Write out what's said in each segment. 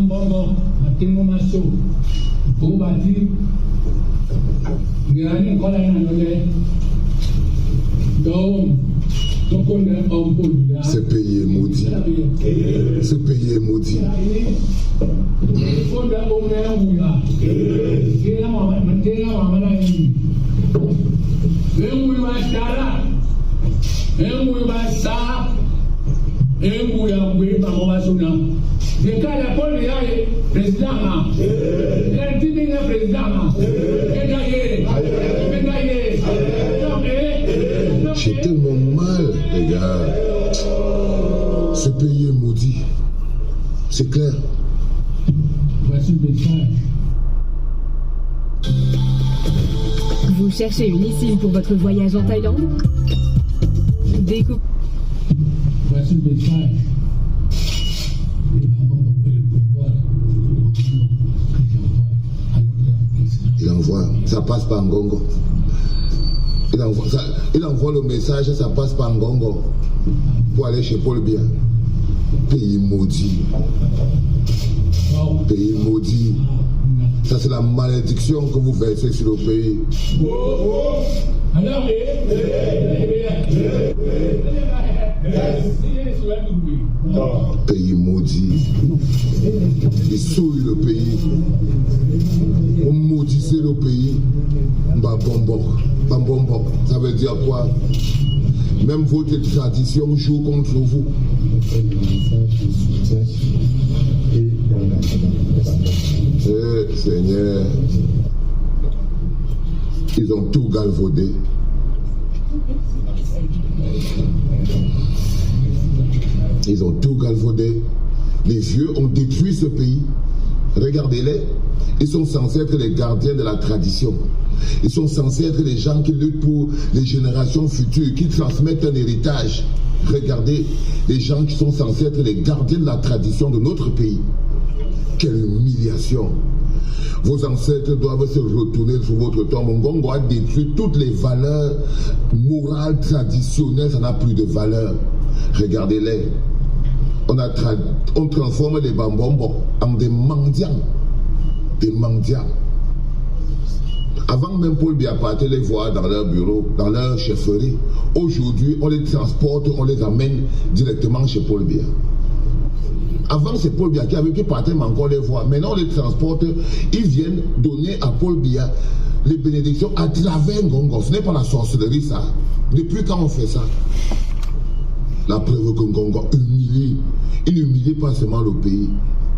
Bambongo, Matino Masso, Boubati, Mirani Kolananole, donc, ce pays est maudit. Ce pays est maudit. J'ai tellement mal, les gars. Ce pays est maudit. C'est clair. Voici le message. Vous cherchez une issue pour votre voyage en Thaïlande? Découpe. Voici le message. Il envoie, ça passe par Ngongo. Il envoie le message, ça passe par Ngongo pour aller chez Paul Biya. Pays maudit. Pays maudit. Ça, c'est la malédiction que vous versez sur le pays. Pays maudit. Ils souillent le pays. On maudissait le pays. Bambombo. Ça veut dire quoi? Même votre tradition joue contre vous. Seigneur, ils ont tout galvaudé. Ils ont tout galvaudé. Les vieux ont détruit ce pays. Regardez-les. Ils sont censés être les gardiens de la tradition. Ils sont censés être les gens qui luttent pour les générations futures, qui transmettent un héritage. Regardez les gens qui sont censés être les gardiens de la tradition de notre pays. Quelle humiliation! Vos ancêtres doivent se retourner sur votre tombe. Ngongo a détruit toutes les valeurs morales, traditionnelles, ça n'a plus de valeur. Regardez-les. On transforme les Bambombo en des mendiants. Des mendiants. Avant même Paul Biya partait les voir dans leur bureau, dans leur chefferie. Aujourd'hui, on les transporte, on les amène directement chez Paul Biya. Avant, c'est Paul Biya qui partait encore les voir. Maintenant, on les transporte. Ils viennent donner à Paul Biya les bénédictions à travers Ngongo. Ce n'est pas la sorcellerie, ça. Depuis quand on fait ça? La preuve que Ngongo humilie. Il n'humilie pas seulement le pays,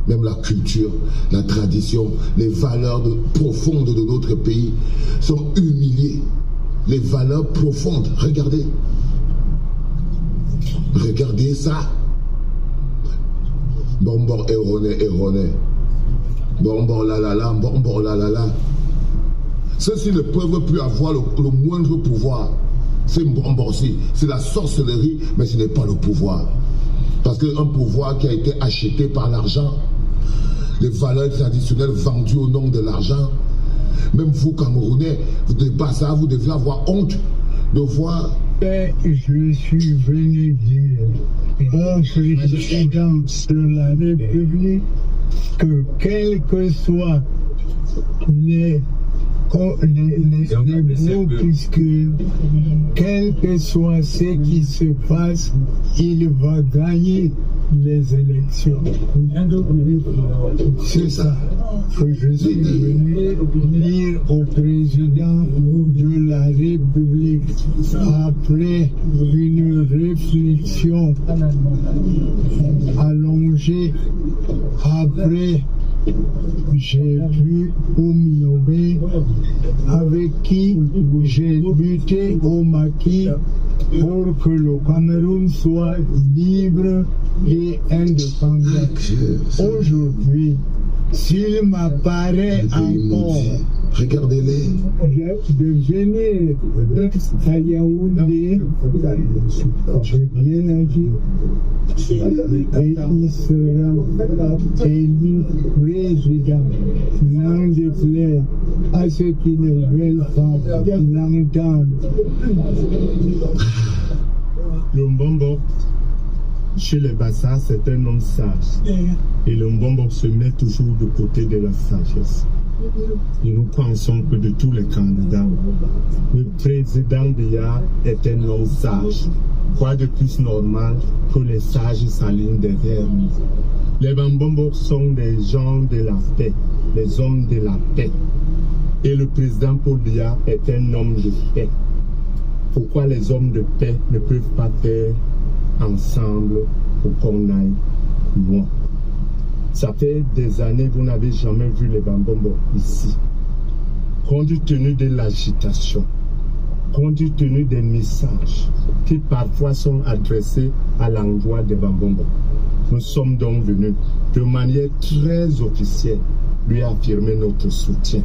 même la culture, la tradition, les valeurs profondes de notre pays sont humiliées. Les valeurs profondes, regardez. Regardez ça. Bombor erroné. Bombor la la la, bombor la la la. Ceux-ci ne peuvent plus avoir le moindre pouvoir. C'est Mbomborsi, c'est la sorcellerie, mais ce n'est pas le pouvoir. Parce qu'un pouvoir qui a été acheté par l'argent, les valeurs traditionnelles vendues au nom de l'argent, même vous, Camerounais, vous devez pas ça, vous devez avoir honte de voir. Je suis venu dire au président de la République que quels que soient les puisque quel que soit ce qui se passe, il va gagner les élections. C'est ça que je suis venu dire au président de la République après une réflexion allongée, après j'ai vu Oumiobe avec qui j'ai lutté au maquis pour que le Cameroun soit libre et indépendant. Aujourd'hui, s'il m'apparaît encore regardez-les de venir à Yaoundé, j'ai bien agi, et il sera élu président. N'en déplaise à ceux qui ne veulent pas l'entendre. Le Mbombo, chez les Bassa, c'est un homme sage. Et le Mbombo se met toujours du côté de la sagesse. Et nous pensons que de tous les candidats, le président Biya est un homme sage. Quoi de plus normal que les sages s'alignent derrière nous? Les Bambombo sont des gens de la paix, les hommes de la paix. Et le président Paul Biya est un homme de paix. Pourquoi les hommes de paix ne peuvent pas faire ensemble pour qu'on aille loin? Ça fait des années que vous n'avez jamais vu les Bambombo ici. Compte tenu de l'agitation, compte tenu des messages qui parfois sont adressés à l'endroit des Bambombo, nous sommes donc venus de manière très officielle lui affirmer notre soutien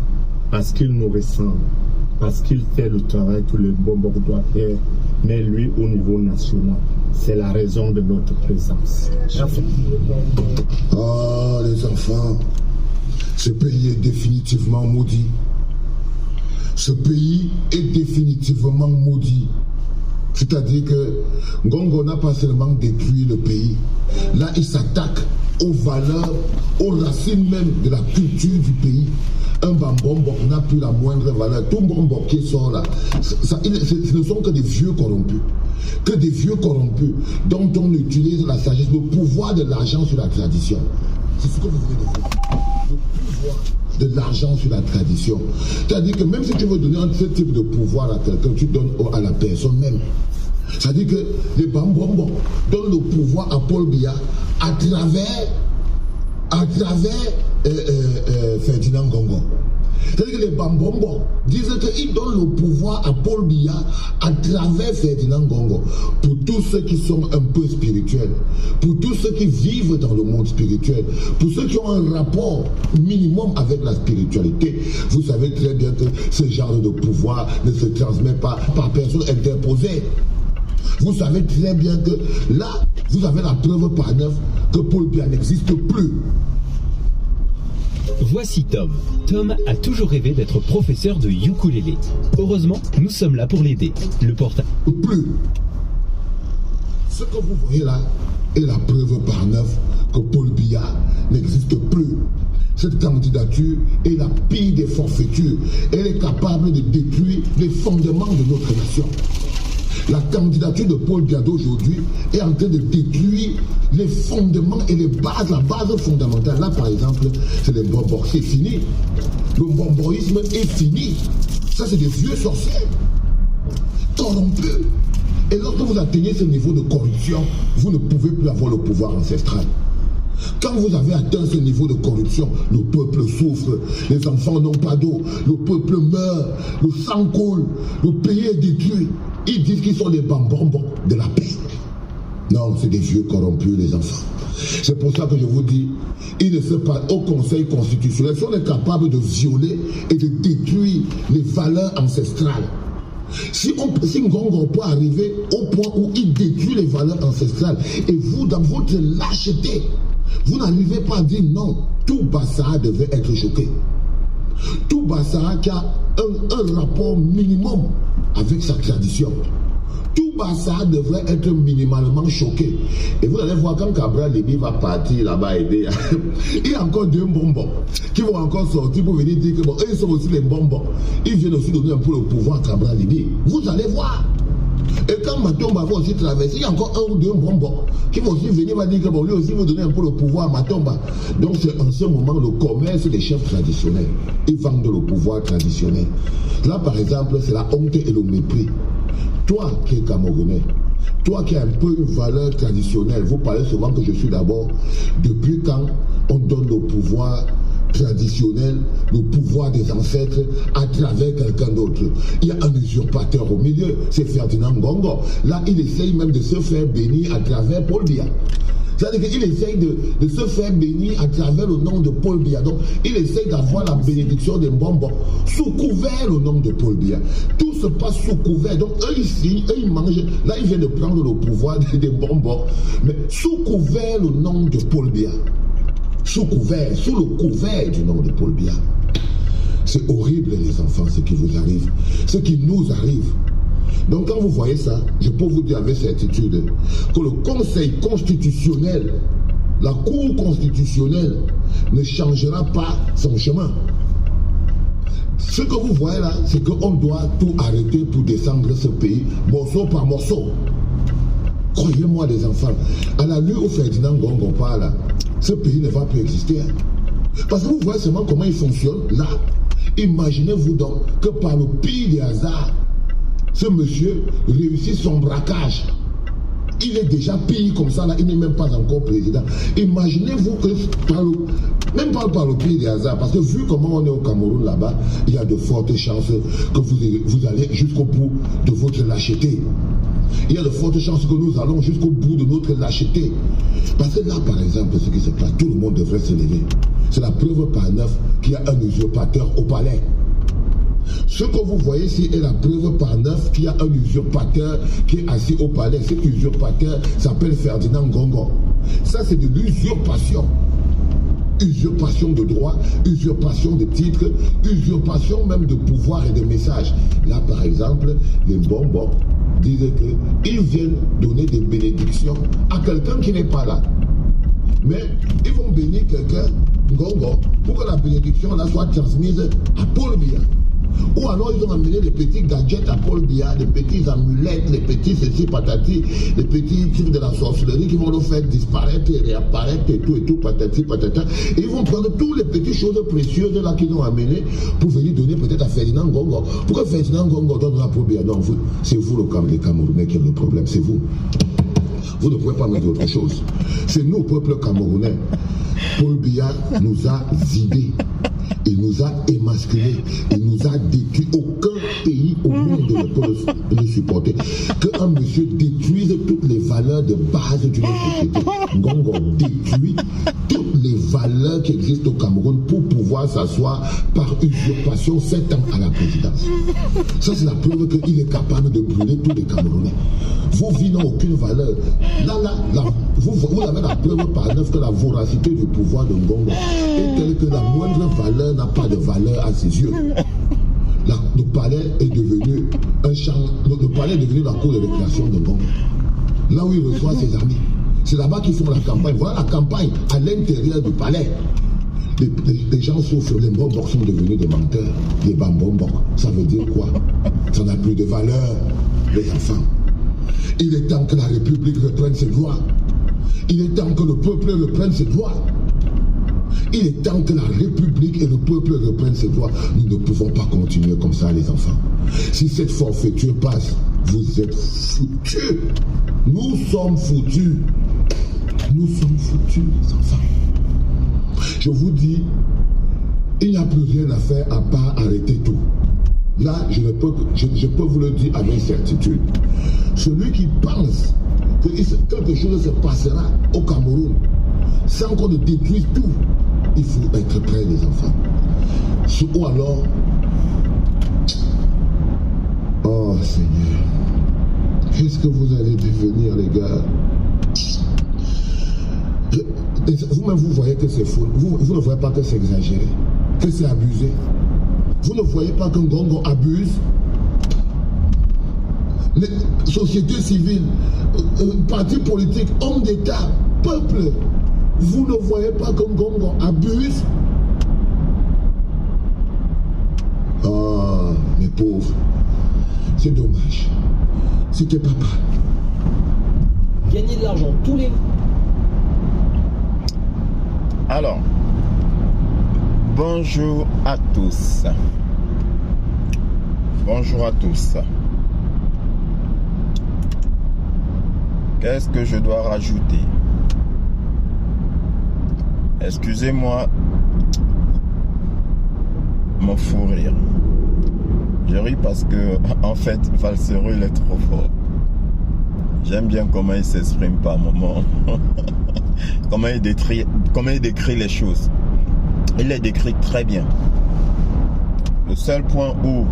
parce qu'il nous ressemble, parce qu'il fait le travail que le Bambombo doit faire, mais lui au niveau national. C'est la raison de notre présence. Merci. Oh, les enfants, ce pays est définitivement maudit. Ce pays est définitivement maudit. C'est-à-dire que Ngongo n'a pas seulement détruit le pays. Là, il s'attaque aux valeurs, aux racines même de la culture du pays. Un Bambombo n'a plus la moindre valeur. Tout Bambombo qui sort là, ce ne sont que des vieux corrompus. Que des vieux corrompus dont on utilise la sagesse, le pouvoir de l'argent sur la tradition. C'est ce que vous voulez dire. Le pouvoir de l'argent sur la tradition. C'est-à-dire que même si tu veux donner ce type de pouvoir à quelqu'un, tu donnes à la personne même. C'est-à-dire que les Bambombo donnent le pouvoir à Paul Biya à travers Ferdinand Ngongo. C'est-à-dire que les Bambombo disent qu'ils donnent le pouvoir à Paul Biya à travers Ferdinand Ngongo. Pour tous ceux qui sont un peu spirituels, pour tous ceux qui vivent dans le monde spirituel, pour ceux qui ont un rapport minimum avec la spiritualité, vous savez très bien que ce genre de pouvoir ne se transmet pas par personne interposée. Vous savez très bien que là, vous avez la preuve par neuf que Paul Biya n'existe plus. Voici Tom. Tom a toujours rêvé d'être professeur de ukulélé. Heureusement, nous sommes là pour l'aider. Le portable. Plus. Ce que vous voyez là est la preuve par neuf que Paul Biya n'existe plus. Cette candidature est la pire des forfaitures. Elle est capable de détruire les fondements de notre nation. La candidature de Paul Biya d'aujourd'hui est en train de détruire les fondements et les bases, la base fondamentale. Là, par exemple, c'est le Mbombo, c'est fini. Le mbomboïsme est fini. Ça, c'est des vieux sorciers, corrompus. Et lorsque vous atteignez ce niveau de corruption, vous ne pouvez plus avoir le pouvoir ancestral. Quand vous avez atteint ce niveau de corruption, le peuple souffre, les enfants n'ont pas d'eau, le peuple meurt, le sang coule, le pays est détruit. Ils disent qu'ils sont les Bambombo de la paix. Non, c'est des vieux corrompus, les enfants. C'est pour ça que je vous dis, il ne se passe au Conseil constitutionnel, si on est capable de violer et de détruire les valeurs ancestrales. Si Ngongo peut arriver au point où il détruit les valeurs ancestrales, et vous, dans votre lâcheté, vous n'arrivez pas à dire non, tout Bassa devait être choqué. Tout Bassa qui a un rapport minimum avec sa tradition. Tout Bassa devrait être minimalement choqué. Et vous allez voir quand Cabral Libi va partir là-bas aider, il y a encore deux Mbombo qui vont encore sortir pour venir dire que bon, eux ils sont aussi les Mbombo. Ils viennent aussi donner un peu le pouvoir à Cabral Libi. Vous allez voir. Et quand Matomba va aussi traverser, il y a encore un ou deux Mbombo qui vont aussi venir va dire que bon, lui aussi veut donner un peu le pouvoir à Matomba. Donc c'est en ce moment le commerce des chefs traditionnels. Ils vendent le pouvoir traditionnel. Là par exemple, c'est la honte et le mépris. Toi qui es Camerounais, toi qui as un peu une valeur traditionnelle, vous parlez souvent que je suis d'abord, depuis quand on donne le pouvoir traditionnel, le pouvoir des ancêtres à travers quelqu'un d'autre. Il y a un usurpateur au milieu, c'est Ferdinand Ngongo. Là, il essaye même de se faire bénir à travers Paul Biya. C'est-à-dire qu'il essaye de se faire bénir à travers le nom de Paul Biya. Donc, il essaye d'avoir la bénédiction des Mbombo sous couvert le nom de Paul Biya. Tout se passe sous couvert. Donc, eux, ils signent, eux, ils mangent. Là, ils viennent de prendre le pouvoir des Mbombo. Mais sous couvert le nom de Paul Biya. Sous le couvert du nom de Paul Biya. C'est horrible, les enfants, ce qui vous arrive. Ce qui nous arrive. Donc quand vous voyez ça, je peux vous dire avec certitude que le Conseil constitutionnel, la Cour constitutionnelle ne changera pas son chemin. Ce que vous voyez là, c'est qu'on doit tout arrêter pour descendre ce pays, morceau par morceau. Croyez-moi les enfants, à la lutte où Ferdinand Ngongo parle, ce pays ne va plus exister. Parce que vous voyez seulement comment il fonctionne là. Imaginez-vous donc que par le pire des hasards, ce monsieur réussit son braquage. Il est déjà payé comme ça, là, il n'est même pas encore président. Imaginez-vous que, même pas par le pire des hasards, parce que vu comment on est au Cameroun là-bas, il y a de fortes chances que vous allez jusqu'au bout de votre lâcheté. Il y a de fortes chances que nous allons jusqu'au bout de notre lâcheté. Parce que là, par exemple, ce qui se passe, tout le monde devrait se lever. C'est la preuve par neuf qu'il y a un usurpateur au palais. Ce que vous voyez ici est la preuve par neuf qu'il y a un usurpateur qui est assis au palais. Cet usurpateur s'appelle Ferdinand Ngongo. Ça, c'est de l'usurpation. Usurpation de droits, usurpation de titres, usurpation même de pouvoir et de messages. Là, par exemple, les bonbons disent qu'ils viennent donner des bénédictions à quelqu'un qui n'est pas là. Mais ils vont bénir quelqu'un, Ngongo, pour que la bénédiction là soit transmise à Paul Biya. Ou alors ils ont amené les petits gadgets à Paul Biya, les petits amulettes, les petits ceci patati, les petits trucs de la sorcellerie qui vont le faire disparaître et réapparaître et tout patati patata. Et ils vont prendre toutes les petites choses précieuses là qu'ils ont amenées pour venir donner peut-être à Ferdinand Ngongo. Pourquoi Ferdinand Ngongo donne à Paul Biya? Non, c'est vous les Camerounais qui avez le problème, c'est vous. Vous ne pouvez pas mettre autre chose. C'est nous, peuple camerounais. Paul Biya nous a vidés. Il nous a émasculés. Il nous a détruits. Aucun pays au monde ne peut le supporter. Qu'un monsieur détruise toutes les valeurs de base d'une société. Ngongo détruit toutes les valeurs qui existent au Cameroun pour pouvoir s'asseoir par usurpation 7 ans à la présidence. Ça, c'est la preuve qu'il est capable de brûler tous les Camerounais. Vos vies n'ont aucune valeur. Là, vous avez la preuve par neuf que la voracité du pouvoir de Ngongo est telle que la moindre valeur n'a pas de valeur à ses yeux. Le palais est devenu un champ, le palais est devenu la cour de récréation de Ngongo. Là où il reçoit ses amis. C'est là-bas qu'ils font la campagne. Voilà la campagne à l'intérieur du palais. Les gens souffrent, les bonbons sont devenus des menteurs. Les bambonbons, ça veut dire quoi? Ça n'a plus de valeur, les enfants. Il est temps que la République reprenne ses droits. Il est temps que le peuple reprenne ses droits. Il est temps que la République et le peuple reprennent ses droits. Nous ne pouvons pas continuer comme ça, les enfants. Si cette forfaiture passe, vous êtes foutus. Nous sommes foutus. Nous sommes foutus, les enfants. Je vous dis, il n'y a plus rien à faire à part arrêter tout. Là, je peux vous le dire avec certitude. Celui qui pense que quelque chose se passera au Cameroun sans qu'on ne détruise tout, il faut être prêt, les enfants. Ou alors, oh Seigneur, qu'est-ce que vous allez devenir, les gars? Vous-même, vous voyez que c'est faux. Vous ne voyez pas que c'est exagéré, que c'est abusé. Vous ne voyez pas que Ngongo abuse. Les sociétés civiles, partis politiques, hommes d'État, peuple, vous ne voyez pas que Ngongo abuse. Oh, mes pauvres, c'est dommage. C'était papa. Gagner de l'argent tous les... Alors, bonjour à tous. Bonjour à tous. Qu'est-ce que je dois rajouter? Excusez-moi mon fou rire. Je ris parce que, en fait, Valserul est trop fort. J'aime bien comment il s'exprime par moments. comment il décrit les choses. Il les décrit très bien. Le seul point où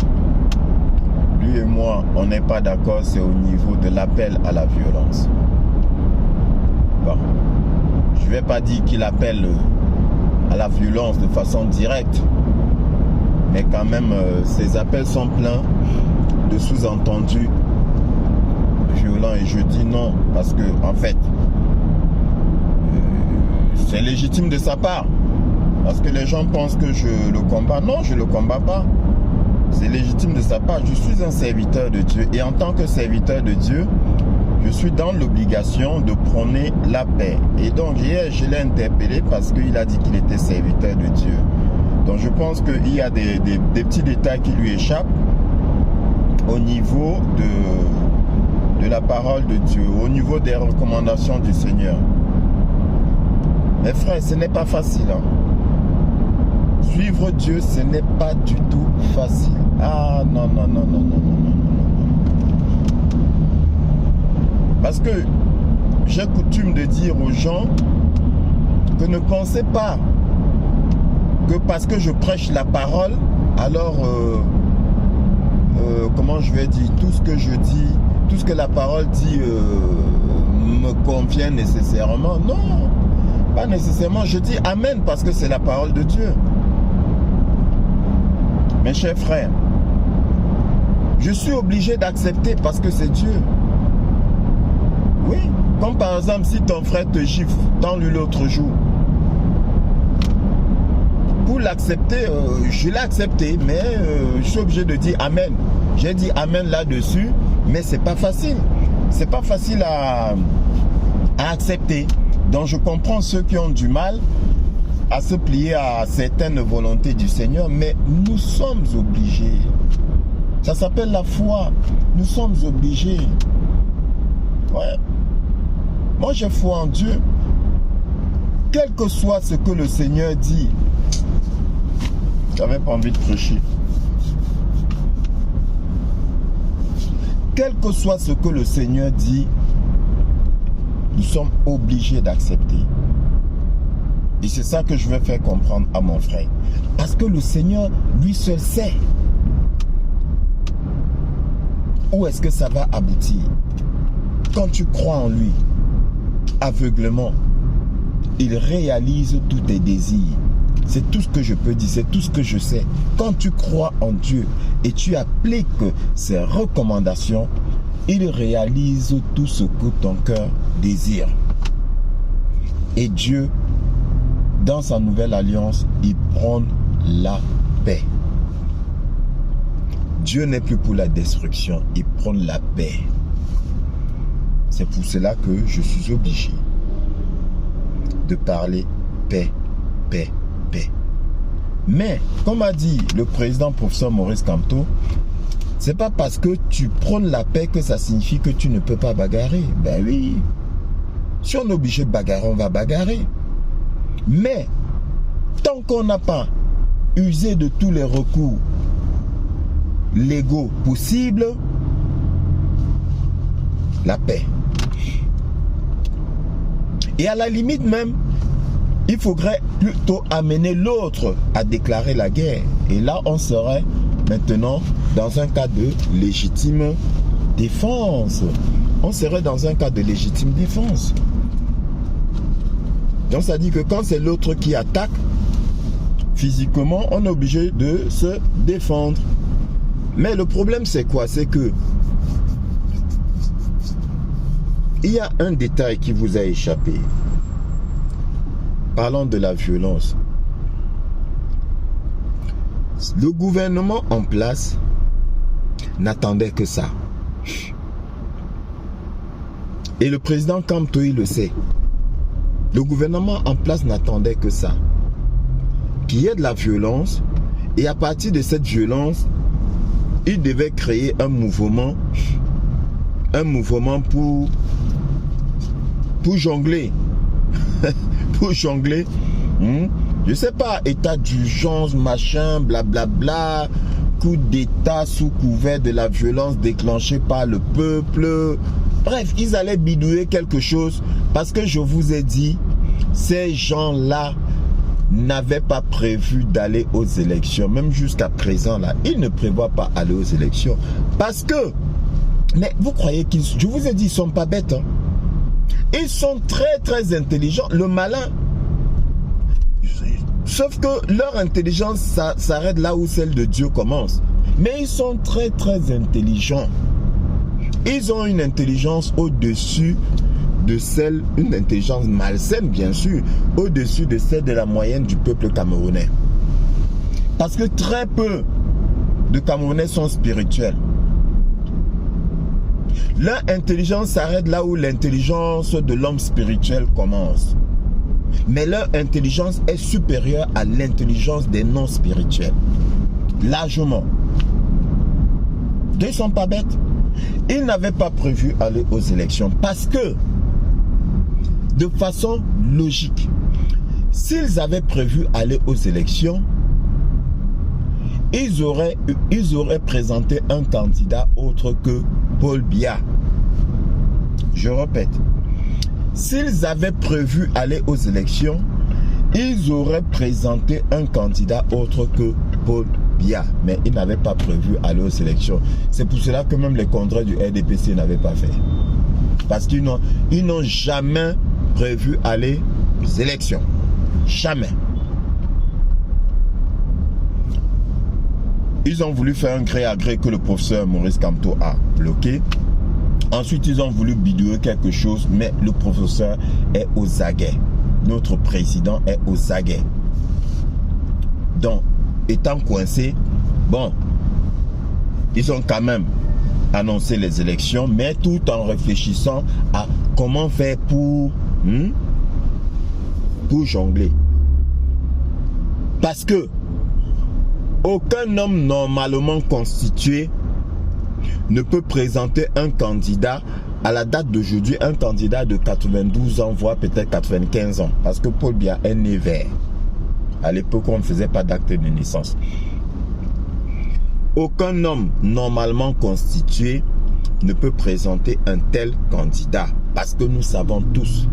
lui et moi, on n'est pas d'accord, c'est au niveau de l'appel à la violence. Bon. Je ne vais pas dire qu'il appelle à la violence de façon directe, mais quand même, ces appels sont pleins de sous-entendus violent et je dis non parce que en fait c'est légitime de sa part. Parce que les gens pensent que je le combats. Non, je ne le combats pas. C'est légitime de sa part. Je suis un serviteur de Dieu. Et en tant que serviteur de Dieu, je suis dans l'obligation de prôner la paix. Et donc hier, je l'ai interpellé parce qu'il a dit qu'il était serviteur de Dieu. Donc je pense qu'il y a des petits détails qui lui échappent au niveau de la parole de Dieu, au niveau des recommandations du Seigneur. Mes frères, ce n'est pas facile. Hein? Suivre Dieu, ce n'est pas du tout facile. Ah non, non, non, non, non, non, non. Parce que j'ai coutume de dire aux gens que ne pensez pas que parce que je prêche la parole, alors, comment je vais dire, tout ce que je dis, tout ce que la parole dit me convient nécessairement. Non, pas nécessairement. Je dis Amen parce que c'est la parole de Dieu. Mes chers frères, je suis obligé d'accepter parce que c'est Dieu. Oui, comme par exemple si ton frère te gifle, tends-lui l'autre jour. Pour l'accepter, je l'ai accepté, mais je suis obligé de dire Amen. J'ai dit Amen là-dessus, mais c'est pas facile. C'est pas facile à accepter. Donc je comprends ceux qui ont du mal à se plier à certaines volontés du Seigneur, mais nous sommes obligés. Ça s'appelle la foi. Nous sommes obligés. Ouais. Moi, j'ai foi en Dieu. Quel que soit ce que le Seigneur dit, j'avais pas envie de prêcher. Quel que soit ce que le Seigneur dit, nous sommes obligés d'accepter. Et c'est ça que je veux faire comprendre à mon frère. Parce que le Seigneur, lui seul, sait où est-ce que ça va aboutir. Quand tu crois en lui, aveuglement, il réalise tous tes désirs. C'est tout ce que je peux dire, c'est tout ce que je sais. Quand tu crois en Dieu et tu appliques ses recommandations, il réalise tout ce que ton cœur désire. Et Dieu, dans sa nouvelle alliance, il prône la paix. Dieu n'est plus pour la destruction, il prône la paix. C'est pour cela que je suis obligé de parler paix, paix, paix. Mais, comme a dit le président professeur Maurice Kamto, c'est pas parce que tu prônes la paix que ça signifie que tu ne peux pas bagarrer. Ben oui. Si on est obligé de bagarrer, on va bagarrer. Mais, tant qu'on n'a pas usé de tous les recours légaux possibles, la paix. Et à la limite même, il faudrait plutôt amener l'autre à déclarer la guerre. Et là, on serait maintenant dans un cas de légitime défense. On serait dans un cas de légitime défense. Donc ça dit que quand c'est l'autre qui attaque, physiquement, on est obligé de se défendre. Mais le problème c'est quoi? C'est que il y a un détail qui vous a échappé. Parlons de la violence. Le gouvernement en place n'attendait que ça. Et le président Kamto, il le sait. Le gouvernement en place n'attendait que ça. Qu'il y ait de la violence. Et à partir de cette violence, il devait créer un mouvement pour jongler. Pour jongler. Je sais pas, état d'urgence, machin, blablabla, coup d'état sous couvert de la violence déclenchée par le peuple. Bref, ils allaient bidouiller quelque chose parce que je vous ai dit, ces gens-là n'avaient pas prévu d'aller aux élections. Même jusqu'à présent, là, ils ne prévoient pas aller aux élections. Parce que, mais vous croyez qu'ils, je vous ai dit, ils sont pas bêtes. Hein? Ils sont très très intelligents. Le malin, sauf que leur intelligence s'arrête là où celle de Dieu commence. Mais ils sont très très intelligents. Ils ont une intelligence au-dessus de celle, une intelligence malsaine bien sûr, au-dessus de celle de la moyenne du peuple camerounais. Parce que très peu de Camerounais sont spirituels. Leur intelligence s'arrête là où l'intelligence de l'homme spirituel commence. Mais leur intelligence est supérieure à l'intelligence des non spirituels. Largement. Ils ne sont pas bêtes. Ils n'avaient pas prévu aller aux élections parce que, de façon logique, s'ils avaient prévu aller aux élections, ils auraient présenté un candidat autre que Paul Biya. Je répète, s'ils avaient prévu aller aux élections, ils auraient présenté un candidat autre que Paul Biya. Mais ils n'avaient pas prévu aller aux élections. C'est pour cela que même les congrès du RDPC n'avaient pas fait. Parce qu'ils n'ont jamais prévu aller aux élections. Jamais. Ils ont voulu faire un gré à gré que le professeur Maurice Kamto a bloqué. Ensuite, ils ont voulu bidouiller quelque chose, mais le professeur est aux aguets. Notre président est aux aguets. Donc, étant coincé, bon, ils ont quand même annoncé les élections, mais tout en réfléchissant à comment faire pour jongler. Parce que aucun homme normalement constitué ne peut présenter un candidat à la date d'aujourd'hui, un candidat de 92 ans, voire peut-être 95 ans. Parce que Paul Biya est né vert. À l'époque, on ne faisait pas d'acte de naissance. Aucun homme normalement constitué ne peut présenter un tel candidat. Parce que nous savons tous,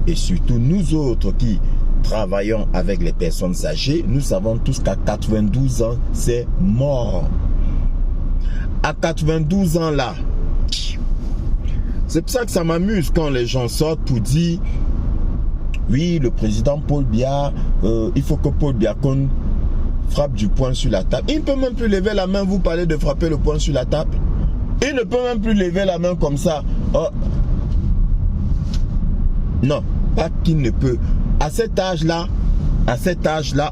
et surtout nous autres qui travaillons avec les personnes âgées, nous savons tous qu'à 92 ans, c'est mort. À 92 ans là, c'est pour ça que ça m'amuse quand les gens sortent pour dire oui, le président Paul Biya, il faut que Paul Biya frappe du poing sur la table. Il ne peut même plus lever la main, vous parlez de frapper le poing sur la table. Il ne peut même plus lever la main comme ça. Oh. Non, pas qu'il ne peut. À cet âge-là,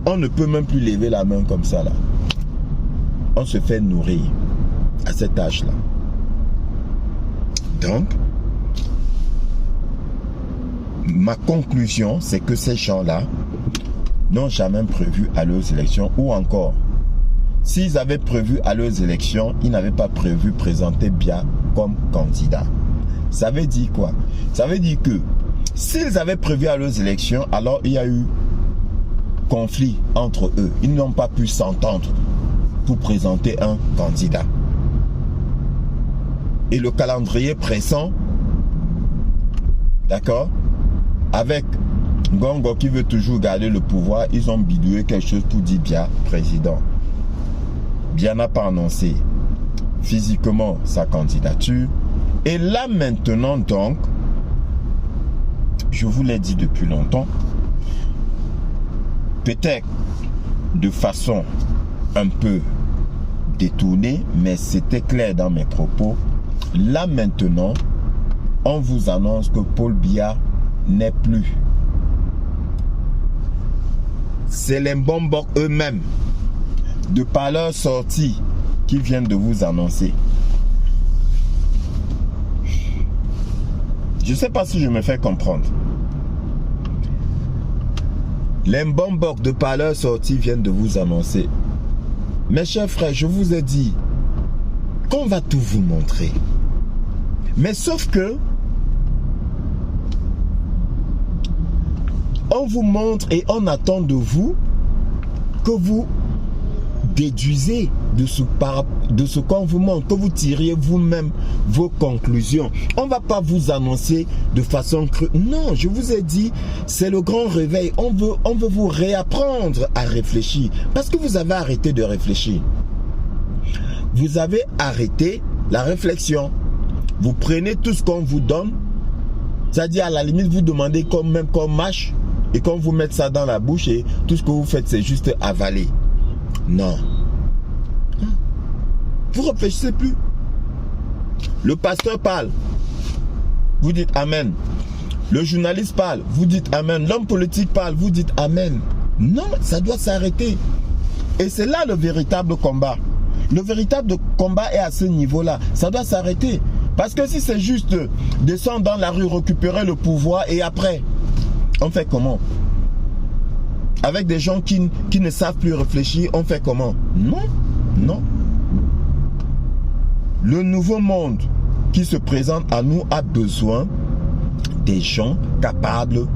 on ne peut même plus lever la main comme ça là. On se fait nourrir à cet âge-là. Donc, ma conclusion, c'est que ces gens-là n'ont jamais prévu aller aux élections, ou encore, s'ils avaient prévu aller aux élections, ils n'avaient pas prévu présenter Biya comme candidat. Ça veut dire quoi? Ça veut dire que s'ils avaient prévu aller aux élections, alors il y a eu conflit entre eux. Ils n'ont pas pu s'entendre pour présenter un candidat. Et le calendrier pressant, d'accord, avec Ngongo qui veut toujours garder le pouvoir, ils ont bidouillé quelque chose pour dire Biya président. Biya n'a pas annoncé physiquement sa candidature. Et là maintenant donc, je vous l'ai dit depuis longtemps, peut-être de façon un peu détournée, mais c'était clair dans mes propos. Là maintenant, on vous annonce que Paul Biya n'est plus. C'est les Mbombok eux-mêmes, de par leur sortie, qui viennent de vous annoncer. Je ne sais pas si je me fais comprendre. Les Mbombok de par leur sortie viennent de vous annoncer. Mes chers frères, je vous ai dit qu'on va tout vous montrer. Mais sauf que on vous montre et on attend de vous que vous déduisez de ce qu'on vous montre, que vous tiriez vous-même vos conclusions. On ne va pas vous annoncer de façon crue. Non, je vous ai dit, c'est le grand réveil. On veut vous réapprendre à réfléchir. Parce que vous avez arrêté de réfléchir. Vous avez arrêté la réflexion. Vous prenez tout ce qu'on vous donne. C'est-à-dire, à la limite, vous demandez même qu'on mâche et qu'on vous mette ça dans la bouche et tout ce que vous faites, c'est juste avaler. Non. Vous ne réfléchissez plus. Le pasteur parle, vous dites Amen. Le journaliste parle, vous dites Amen. L'homme politique parle, vous dites Amen. Non, ça doit s'arrêter. Et c'est là le véritable combat. Le véritable combat est à ce niveau-là. Ça doit s'arrêter. Parce que si c'est juste descendre dans la rue, récupérer le pouvoir et après, on fait comment? Avec des gens qui ne savent plus réfléchir, on fait comment? Non, non. Le nouveau monde qui se présente à nous a besoin des gens capables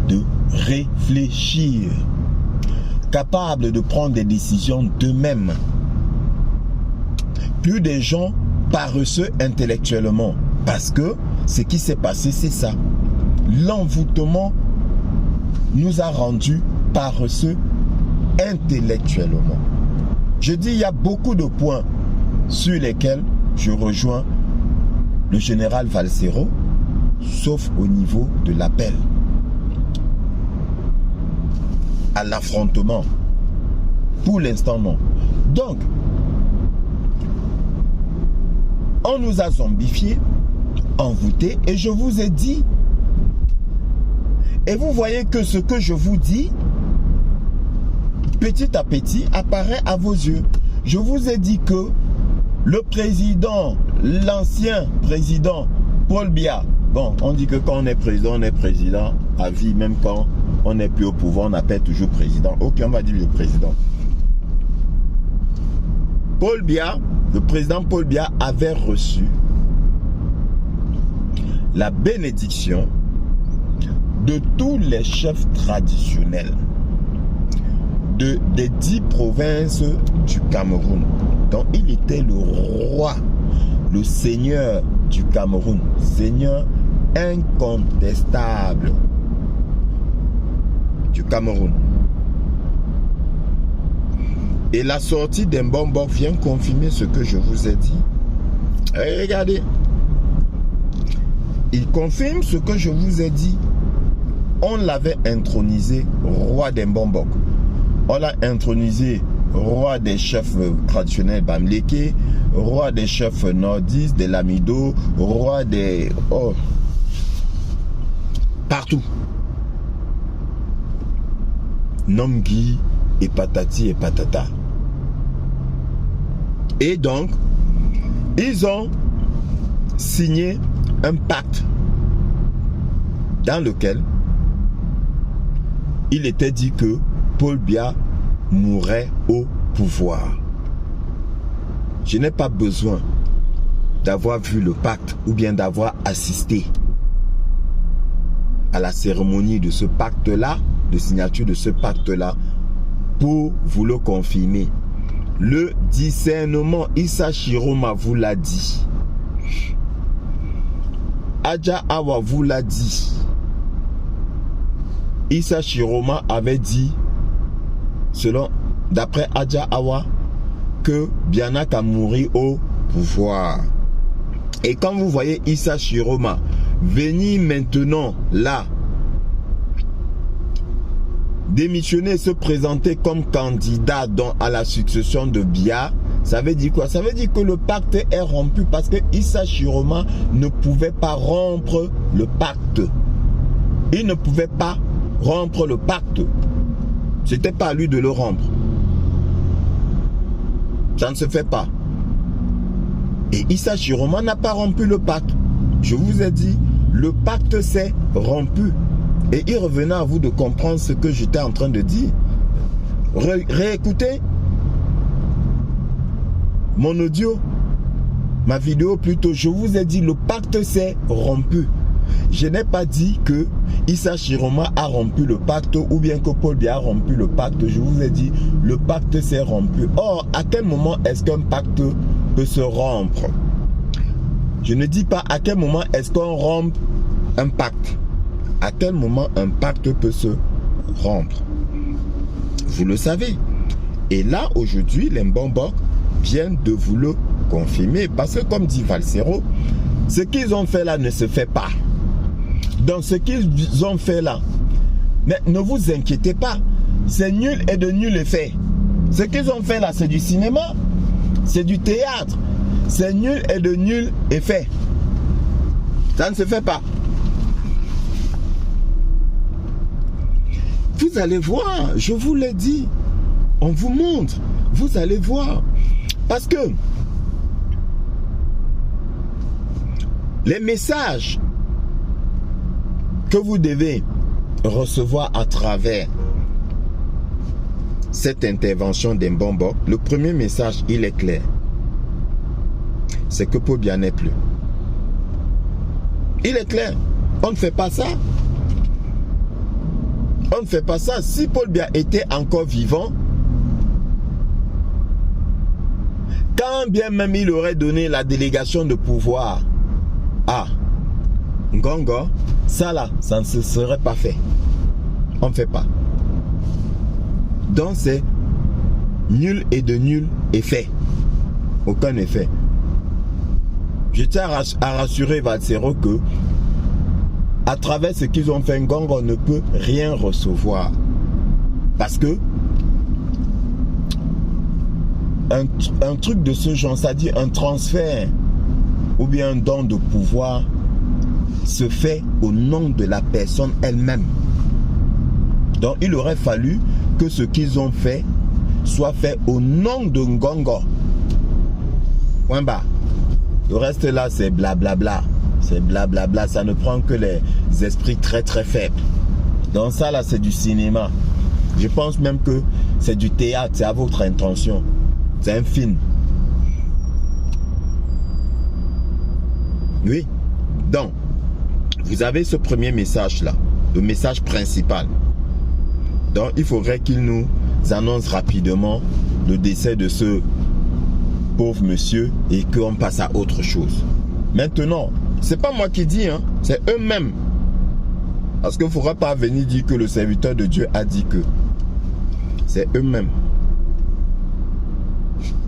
de réfléchir, capables de prendre des décisions d'eux-mêmes. Plus des gens paresseux intellectuellement. Parce que ce qui s'est passé, c'est ça. L'envoûtement nous a rendus paresseux intellectuellement. Je dis, il y a beaucoup de points sur lesquels je rejoins le général Valsero, sauf au niveau de l'appel à l'affrontement. Pour l'instant, non. Donc, on nous a zombifiés, envoûtés, et je vous ai dit, et vous voyez que ce que je vous dis, petit à petit, apparaît à vos yeux. Je vous ai dit que le président, l'ancien président, Paul Biya, bon, on dit que quand on est président à vie, même quand on n'est plus au pouvoir, on appelle toujours président. Ok, on va dire le président. Paul Biya, le président Paul Biya avait reçu la bénédiction de tous les chefs traditionnels des 10 provinces du Cameroun. Donc il était le roi, le seigneur du Cameroun, seigneur incontestable du Cameroun. Et la sortie d'Mbombok vient confirmer ce que je vous ai dit. Et regardez, il confirme ce que je vous ai dit. On l'avait intronisé roi d'Mbombok. On l'a intronisé roi des chefs traditionnels Bamileke, roi des chefs nordistes, des Lamido, roi des... Oh, partout. Nomgi et patati et patata. Et donc, ils ont signé un pacte dans lequel il était dit que Paul Biya mourrait au pouvoir. Je n'ai pas besoin d'avoir vu le pacte ou bien d'avoir assisté à la cérémonie de ce pacte-là, de signature de ce pacte-là, pour vous le confirmer. Le discernement, Issa Chiroma vous l'a dit. Adja Awa vous l'a dit. Issa Chiroma avait dit, d'après Adja Awa, que Bianak a mouru au pouvoir. Et quand vous voyez Issa Chiroma venir maintenant là, démissionner, se présenter comme candidat à la succession de Biya, ça veut dire quoi? Ça veut dire que le pacte est rompu parce que Issa Chiroma ne pouvait pas rompre le pacte. Il ne pouvait pas rompre le pacte. C'était pas à lui de le rompre. Ça ne se fait pas. Et Issa Chiroma n'a pas rompu le pacte. Je vous ai dit, le pacte s'est rompu. Et il revenait à vous de comprendre ce que j'étais en train de dire. Réécoutez mon audio, ma vidéo plutôt. Je vous ai dit, le pacte s'est rompu. Je n'ai pas dit que Issa Chiroma a rompu le pacte ou bien que Paul Biya a rompu le pacte. Je vous ai dit, le pacte s'est rompu. Or, à quel moment est-ce qu'un pacte peut se rompre? Je ne dis pas à quel moment est-ce qu'on rompt un pacte. À quel moment un pacte peut se rompre? Vous le savez. Et là, aujourd'hui, les Mbombok viennent de vous le confirmer. Parce que, comme dit Valsero, ce qu'ils ont fait là ne se fait pas. Donc, ce qu'ils ont fait là, mais ne vous inquiétez pas. C'est nul et de nul effet. Ce qu'ils ont fait là, c'est du cinéma. C'est du théâtre. c'est nul et de nul effet. Ça ne se fait pas. Vous allez voir, je vous l'ai dit. On vous montre. Vous allez voir. Parce que les messages que vous devez recevoir à travers cette intervention d'Mbombo, le premier message, il est clair. C'est que Paul Biya n'est plus. Il est clair. On ne fait pas ça. On ne fait pas ça. Si Paul Biya était encore vivant, quand bien même il aurait donné la délégation de pouvoir à Ngongo, ça là, ça ne se serait pas fait. On ne fait pas. Donc c'est nul et de nul effet. Aucun effet. Je tiens à rassurer Valsero que à travers ce qu'ils ont fait, Ngongo ne peut rien recevoir. Parce que un truc de ce genre, c'est-à-dire un transfert ou bien un don de pouvoir se fait au nom de la personne elle-même. Donc il aurait fallu que ce qu'ils ont fait soit fait au nom de Ngongo. Point bas. Le reste là, c'est blablabla. C'est blablabla. Ça ne prend que les esprits très très faibles. Donc ça là, c'est du cinéma. Je pense même que c'est du théâtre. C'est à votre intention. C'est un film. Oui. Donc, vous avez ce premier message là. Le message principal. Donc, il faudrait qu'il nous annonce rapidement le décès de ce pauvre monsieur et qu'on passe à autre chose. Maintenant, c'est pas moi qui dis, hein, c'est eux-mêmes. Parce qu'il ne faudra pas venir dire que le serviteur de Dieu a dit que. C'est eux-mêmes.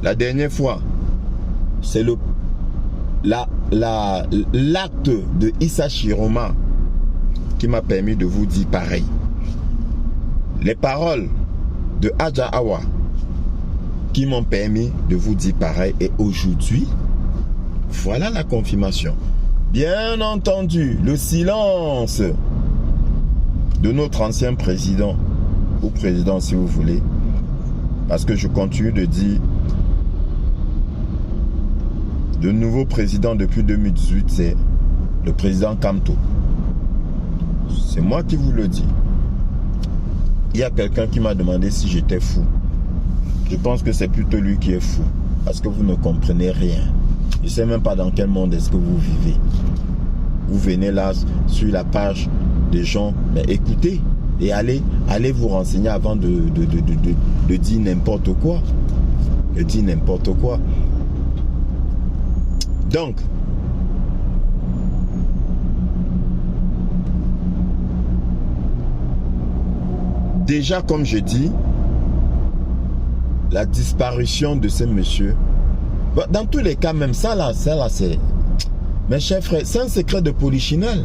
La dernière fois, c'est l'acte de Issa Chiroma qui m'a permis de vous dire pareil. Les paroles de Adja Awa qui m'ont permis de vous dire pareil. Et aujourd'hui, voilà la confirmation. Bien entendu, le silence de notre ancien président, ou président si vous voulez, parce que je continue de dire, le nouveau président depuis 2018, c'est le président Kamto. C'est moi qui vous le dis. Il y a quelqu'un qui m'a demandé si j'étais fou. Je pense que c'est plutôt lui qui est fou. Parce que vous ne comprenez rien. Je ne sais même pas dans quel monde est-ce que vous vivez. Vous venez là sur la page des gens. Mais écoutez et allez vous renseigner avant de dire n'importe quoi. De dire n'importe quoi. Donc, déjà comme je dis, la disparition de ce monsieur, dans tous les cas même ça là c'est, mes chers frères, c'est un secret de polichinelle.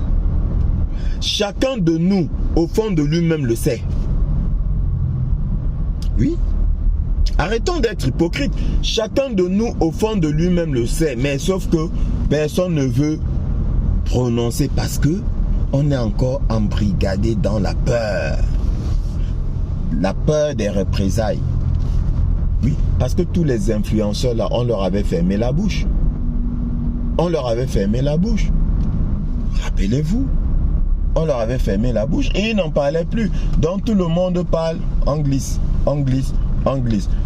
Chacun de nous au fond de lui-même le sait. Oui. Arrêtons d'être hypocrites. Chacun de nous au fond de lui-même le sait, mais sauf que personne ne veut prononcer parce que on est encore embrigadé dans la peur. La peur des représailles. Oui, parce que tous les influenceurs là, on leur avait fermé la bouche. On leur avait fermé la bouche. Rappelez-vous, on leur avait fermé la bouche et ils n'en parlaient plus. Donc tout le monde parle anglais.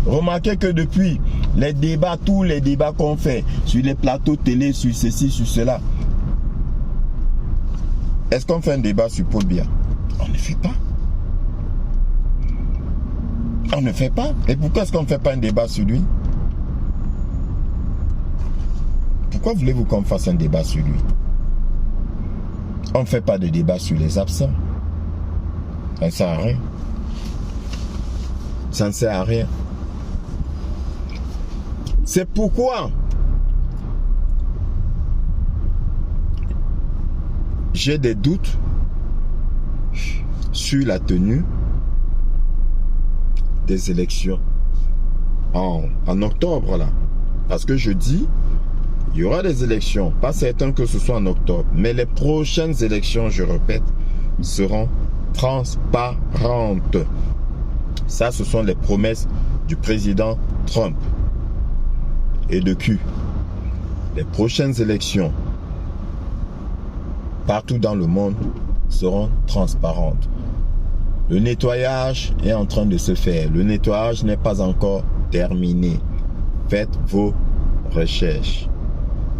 Remarquez que depuis les débats, tous les débats qu'on fait sur les plateaux télé, sur ceci, sur cela, est-ce qu'on fait un débat sur Paul Biya? On ne fait pas. On ne fait pas. Et pourquoi est-ce qu'on ne fait pas un débat sur lui? Pourquoi voulez-vous qu'on fasse un débat sur lui? On ne fait pas de débat sur les absents. Ça ne sert à rien. Ça ne sert à rien. C'est pourquoi j'ai des doutes sur la tenue des élections en octobre là. Parce que je dis, Il y aura des élections, pas certain que ce soit en octobre, mais les prochaines élections, je répète, seront transparentes. Ça, ce sont les promesses du président Trump et de Q. Les prochaines élections, partout dans le monde, seront transparentes. Le nettoyage est en train de se faire. Le nettoyage n'est pas encore terminé. Faites vos recherches.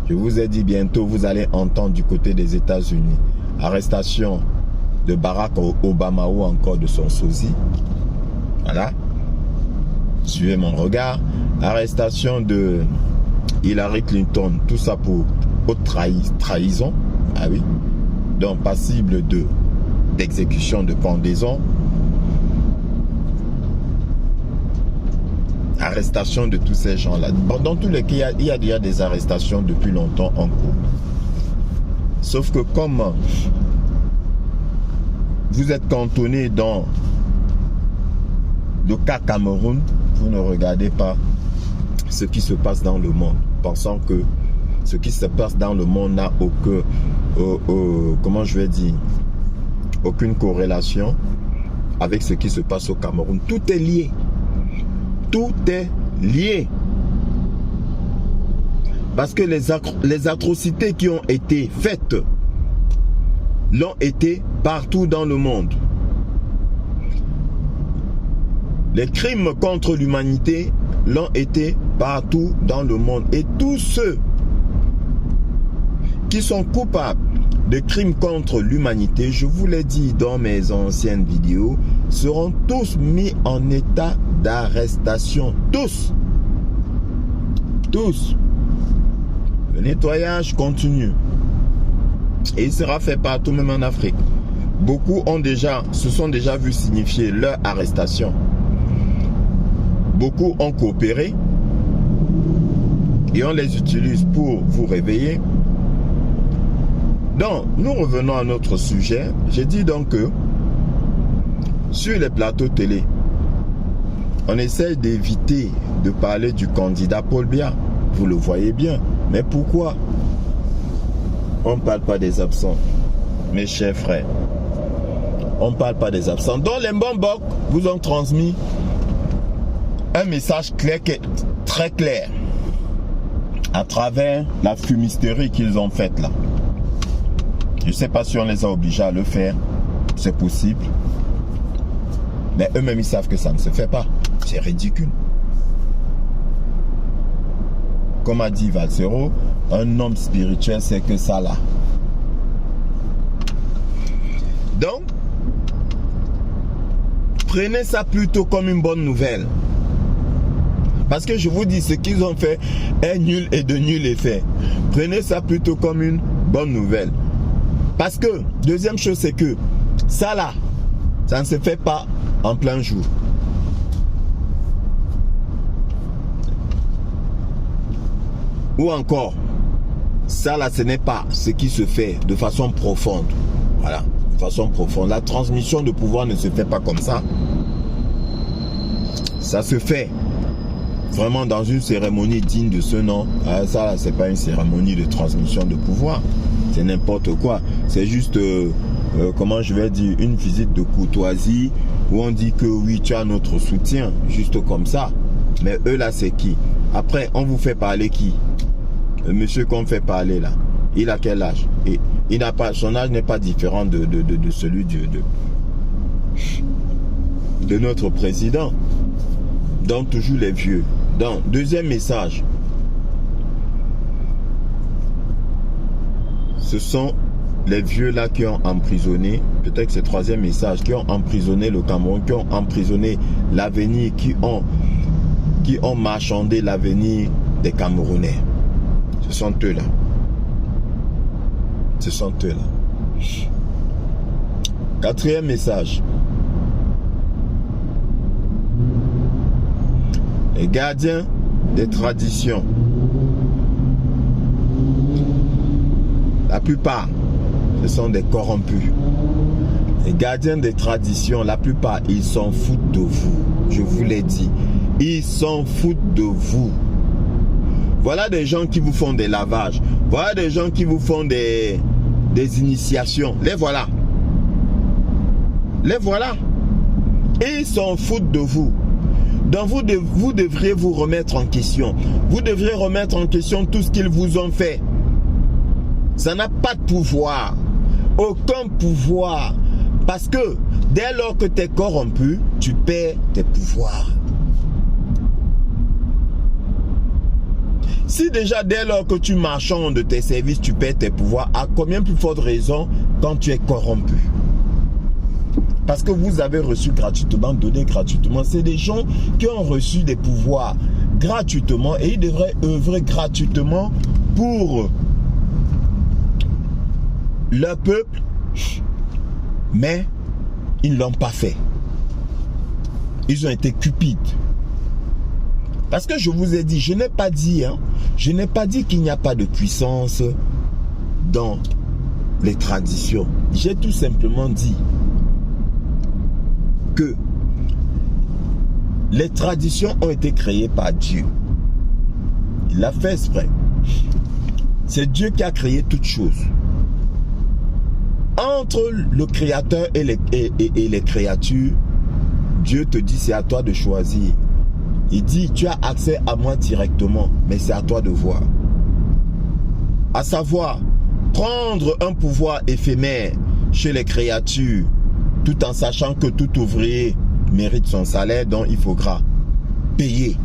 Je vous ai dit bientôt, vous allez entendre du côté des États-Unis. Arrestation de Barack Obama ou encore de son sosie. Voilà. Suivez mon regard. Arrestation de Hillary Clinton. Tout ça pour haute trahison. Ah oui. Donc passible d'exécution de pendaison. Arrestation de tous ces gens-là. Dans tous les cas, il y a déjà des arrestations depuis longtemps en cours. Sauf que comme vous êtes cantonné dans le cas Cameroun, vous ne regardez pas ce qui se passe dans le monde, pensant que ce qui se passe dans le monde n'a comment je vais dire, aucune corrélation avec ce qui se passe au Cameroun. Tout est lié. Tout est lié. Parce que les atrocités qui ont été faites l'ont été partout dans le monde. Les crimes contre l'humanité l'ont été partout dans le monde. Et tous ceux qui sont coupables de crimes contre l'humanité, je vous l'ai dit dans mes anciennes vidéos, seront tous mis en état d'arrestation. Tous. Tous. Le nettoyage continue. Et il sera fait partout, même en Afrique. Beaucoup se sont déjà vus signifier leur arrestation. Beaucoup ont coopéré et on les utilise pour vous réveiller. Donc, nous revenons à notre sujet. J'ai dit donc que sur les plateaux télé, on essaye d'éviter de parler du candidat Paul Biya. Vous le voyez bien. Mais pourquoi on ne parle pas des absents, mes chers frères? On ne parle pas des absents. Donc les Mbongbok vous ont transmis un message clair, très clair, à travers la fumisterie qu'ils ont faite là. Je ne sais pas si on les a obligés à le faire. C'est possible. Mais eux-mêmes, ils savent que ça ne se fait pas. C'est ridicule. Comme a dit Valsero, un homme spirituel, c'est que ça là. Donc, prenez ça plutôt comme une bonne nouvelle. Parce que je vous dis, ce qu'ils ont fait est nul et de nul effet. Prenez ça plutôt comme une bonne nouvelle. Parce que, deuxième chose, c'est que ça là, ça ne se fait pas en plein jour. Ou encore, ça là, ce n'est pas ce qui se fait de façon profonde. Voilà, de façon profonde. La transmission de pouvoir ne se fait pas comme ça. Ça se fait vraiment dans une cérémonie digne de ce nom. Ça là, c'est pas une cérémonie de transmission de pouvoir. C'est n'importe quoi. C'est juste, comment je vais dire, une visite de courtoisie où on dit que oui, tu as notre soutien, juste comme ça. Mais eux là, c'est qui? Après, on vous fait parler qui? Le monsieur qu'on fait parler là, il a quel âge? Et il n'a pas, son âge n'est pas différent de celui de notre président. Donc toujours les vieux. Donc, deuxième message. Ce sont les vieux là qui ont emprisonné, peut-être que c'est le troisième message, qui ont emprisonné le Cameroun, qui ont emprisonné l'avenir, qui ont marchandé l'avenir des Camerounais. Ce sont eux là. Ce sont eux là. Quatrième message. Les gardiens des traditions. La plupart, ce sont des corrompus. Les gardiens des traditions, la plupart, ils s'en foutent de vous. Je vous l'ai dit. Ils s'en foutent de vous. Voilà des gens qui vous font des lavages. Voilà des gens qui vous font des initiations. Les voilà. Les voilà. Et ils s'en foutent de vous. Donc vous devriez vous remettre en question. Vous devriez remettre en question tout ce qu'ils vous ont fait. Ça n'a pas de pouvoir. Aucun pouvoir. Parce que dès lors que tu es corrompu, tu perds tes pouvoirs. Si déjà dès lors que tu marchandes de tes services, tu perds tes pouvoirs, à combien plus forte raison quand tu es corrompu? Parce que vous avez reçu gratuitement, donné gratuitement. C'est des gens qui ont reçu des pouvoirs gratuitement et ils devraient œuvrer gratuitement pour leur peuple, mais ils ne l'ont pas fait. Ils ont été cupides. Parce que je vous ai dit, je n'ai pas dit qu'il n'y a pas de puissance dans les traditions. J'ai tout simplement dit que les traditions ont été créées par Dieu. Il l'a fait exprès. C'est Dieu qui a créé toutes choses. Entre le Créateur et les créatures, Dieu te dit c'est à toi de choisir. Il dit tu as accès à moi directement, mais c'est à toi de voir. À savoir, prendre un pouvoir éphémère chez les créatures, tout en sachant que tout ouvrier mérite son salaire, donc il faudra payer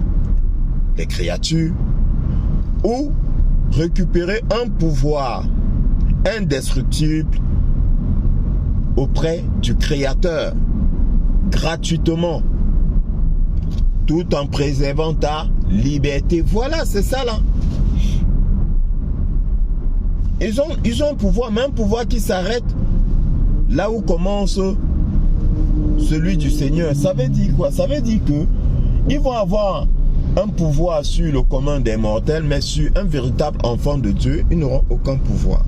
les créatures, ou récupérer un pouvoir indestructible auprès du Créateur, gratuitement, tout en préservant ta liberté. Voilà, c'est ça là. Ils ont un pouvoir, mais un pouvoir qui s'arrête là où commence celui du Seigneur. Ça veut dire quoi? Ça veut dire que ils vont avoir un pouvoir sur le commun des mortels, mais sur un véritable enfant de Dieu, ils n'auront aucun pouvoir.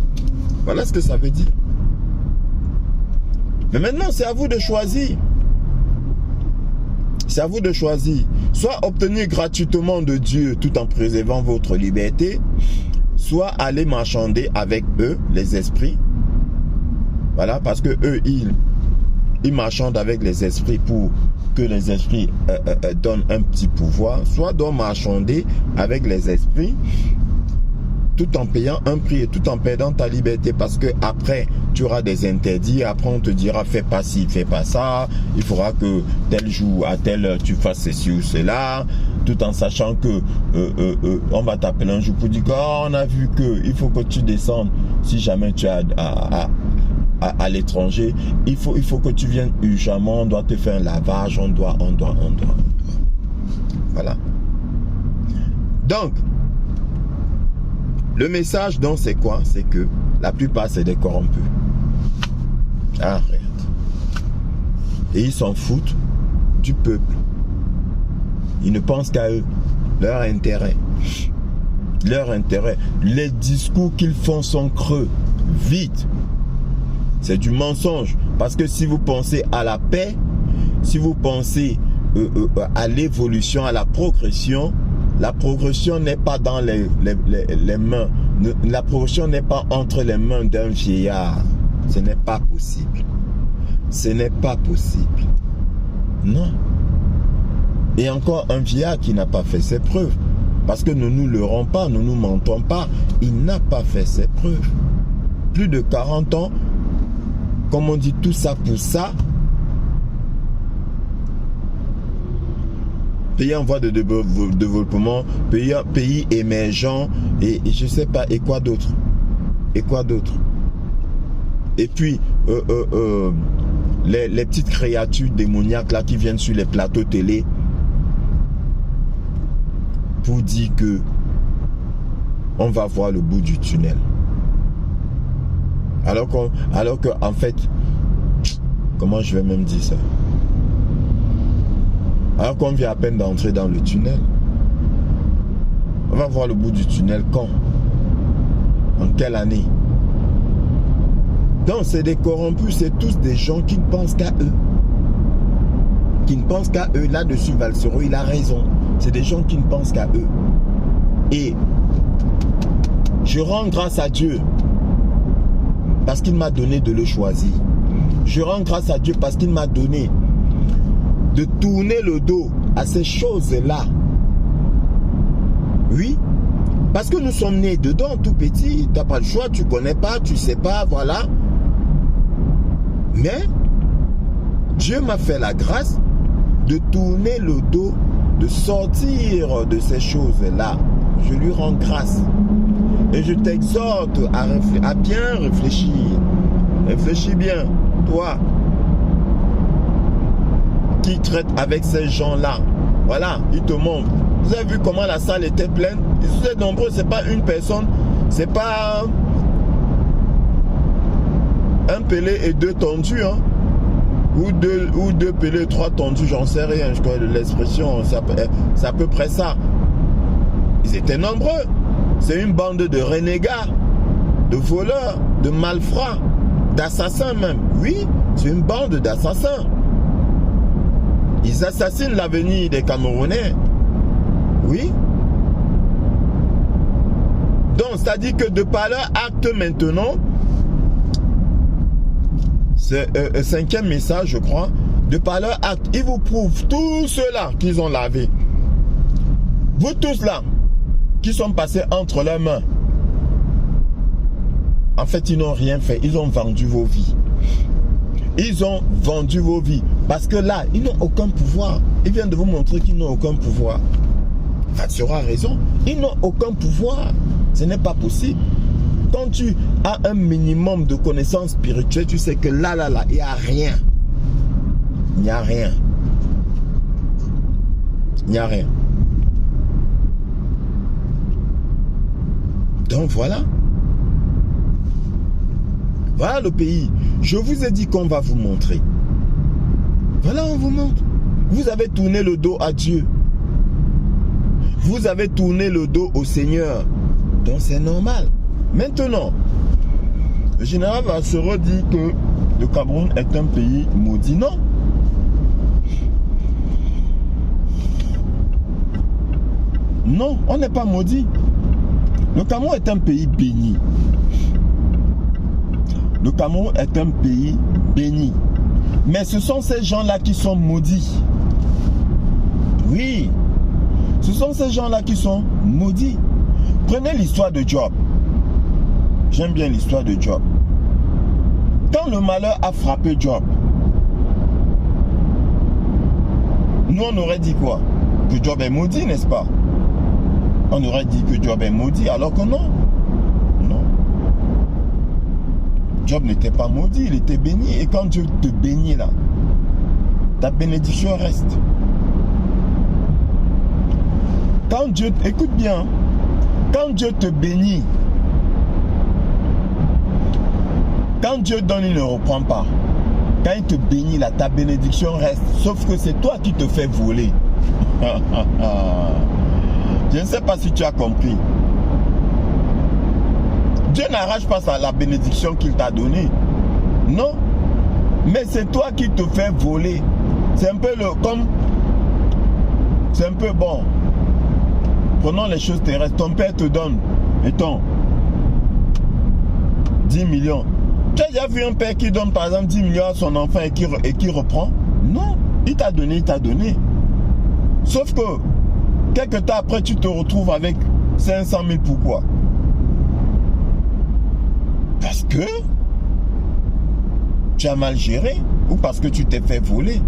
Voilà ce que ça veut dire. Mais maintenant, c'est à vous de choisir. C'est à vous de choisir. Soit obtenir gratuitement de Dieu tout en préservant votre liberté, soit aller marchander avec eux, les esprits. Voilà, parce que eux, ils marchandent avec les esprits pour que les esprits donnent un petit pouvoir. Soit donc marchander avec les esprits tout en payant un prix et tout en perdant ta liberté, parce que après tu auras des interdits. Après on te dira fais pas ci, fais pas ça, il faudra que tel jour à telle heure tu fasses ceci ou cela, tout en sachant que on va t'appeler un jour pour dire oh, on a vu que il faut que tu descendes si jamais tu es à l'étranger, il faut que tu viennes urgemment, on doit te faire un lavage, on doit. Voilà. Donc le message donc c'est quoi? C'est que la plupart c'est des corrompus. Arrête. Et ils s'en foutent du peuple. Ils ne pensent qu'à eux, leur intérêt. Leur intérêt. Les discours qu'ils font sont creux, vides. C'est du mensonge. Parce que si vous pensez à la paix, si vous pensez à l'évolution, à la progression n'est pas dans les mains. La progression n'est pas entre les mains d'un vieillard. Ce n'est pas possible. Ce n'est pas possible. Non. Et encore un vieillard qui n'a pas fait ses preuves. Parce que nous ne nous leurrons pas, nous ne nous mentons pas. Il n'a pas fait ses preuves. Plus de 40 ans, comme on dit, tout ça pour ça. Pays en voie de développement, pays émergent, et je sais pas, et quoi d'autre? Et quoi d'autre? Et puis, les petites créatures démoniaques là qui viennent sur les plateaux télé pour dire que on va voir le bout du tunnel. Alors que en fait, comment je vais même dire ça? Alors qu'on vient à peine d'entrer dans le tunnel. On va voir le bout du tunnel quand? En quelle année? Donc c'est des corrompus, c'est tous des gens qui ne pensent qu'à eux. Qui ne pensent qu'à eux. Là-dessus, Valsero, il a raison. C'est des gens qui ne pensent qu'à eux. Et Je rends grâce à Dieu parce qu'il m'a donné de le choisir. Je rends grâce à Dieu parce qu'il m'a donné de tourner le dos à ces choses-là. Oui, parce que nous sommes nés dedans tout petit. Tu n'as pas le choix, tu ne connais pas, tu ne sais pas, voilà. Mais Dieu m'a fait la grâce de tourner le dos, de sortir de ces choses-là. Je lui rends grâce. Et je t'exhorte à bien réfléchir. Réfléchis bien, toi, qui traite avec ces gens-là. Voilà, ils te montrent. Vous avez vu comment la salle était pleine? Ils étaient nombreux, c'est pas une personne, c'est pas un Pelé et deux tendus, hein? Ou deux Pelé et trois tendus, j'en sais rien, je connais l'expression, c'est à peu près ça. Ils étaient nombreux. C'est une bande de renégats, de voleurs, de malfrats, d'assassins même. Oui, c'est une bande d'assassins. Ils assassinent l'avenir des Camerounais. Oui. Donc, c'est-à-dire que de par leur acte maintenant, c'est un cinquième message, je crois, de par leur acte, ils vous prouvent tous ceux-là qu'ils ont lavé. Vous tous là, qui sont passés entre leurs mains. En fait, ils n'ont rien fait. Ils ont vendu vos vies. Ils ont vendu vos vies. Parce que là, ils n'ont aucun pouvoir. Ils viennent de vous montrer qu'ils n'ont aucun pouvoir. Fatso a raison. Ils n'ont aucun pouvoir. Ce n'est pas possible. Quand tu as un minimum de connaissances spirituelles, tu sais que là, il n'y a rien. Il n'y a rien. Il n'y a rien. Donc voilà. Voilà le pays. Je vous ai dit qu'on va vous montrer. Voilà, on vous montre. Vous avez tourné le dos à Dieu. Vous avez tourné le dos au Seigneur. Donc c'est normal. Maintenant, le général Valsero dit que le Cameroun est un pays maudit. Non. Non, on n'est pas maudit. Le Cameroun est un pays béni. Le Cameroun est un pays béni. Mais ce sont ces gens-là qui sont maudits. Oui. Ce sont ces gens-là qui sont maudits. Prenez l'histoire de Job. J'aime bien l'histoire de Job. Quand le malheur a frappé Job, nous on aurait dit quoi? Que Job est maudit, n'est-ce pas? On aurait dit que Job est maudit, alors que non. Non. Job n'était pas maudit, il était béni. Et quand Dieu te bénit là, ta bénédiction reste. Quand Dieu, écoute bien, quand Dieu te bénit, quand Dieu donne, il ne reprend pas. Quand il te bénit là, ta bénédiction reste. Sauf que c'est toi qui te fais voler. Je ne sais pas si tu as compris. Dieu n'arrache pas la bénédiction qu'il t'a donnée. Non. Mais c'est toi qui te fais voler. C'est un peu c'est un peu bon. Prenons les choses terrestres. Ton père te donne, mettons, 10 millions. Tu as déjà vu un père qui donne par exemple 10 millions à son enfant et qui reprend? Non. Il t'a donné, il t'a donné. Sauf que quelques temps après, tu te retrouves avec 500 000. Pourquoi? Parce que tu as mal géré ou parce que tu t'es fait voler.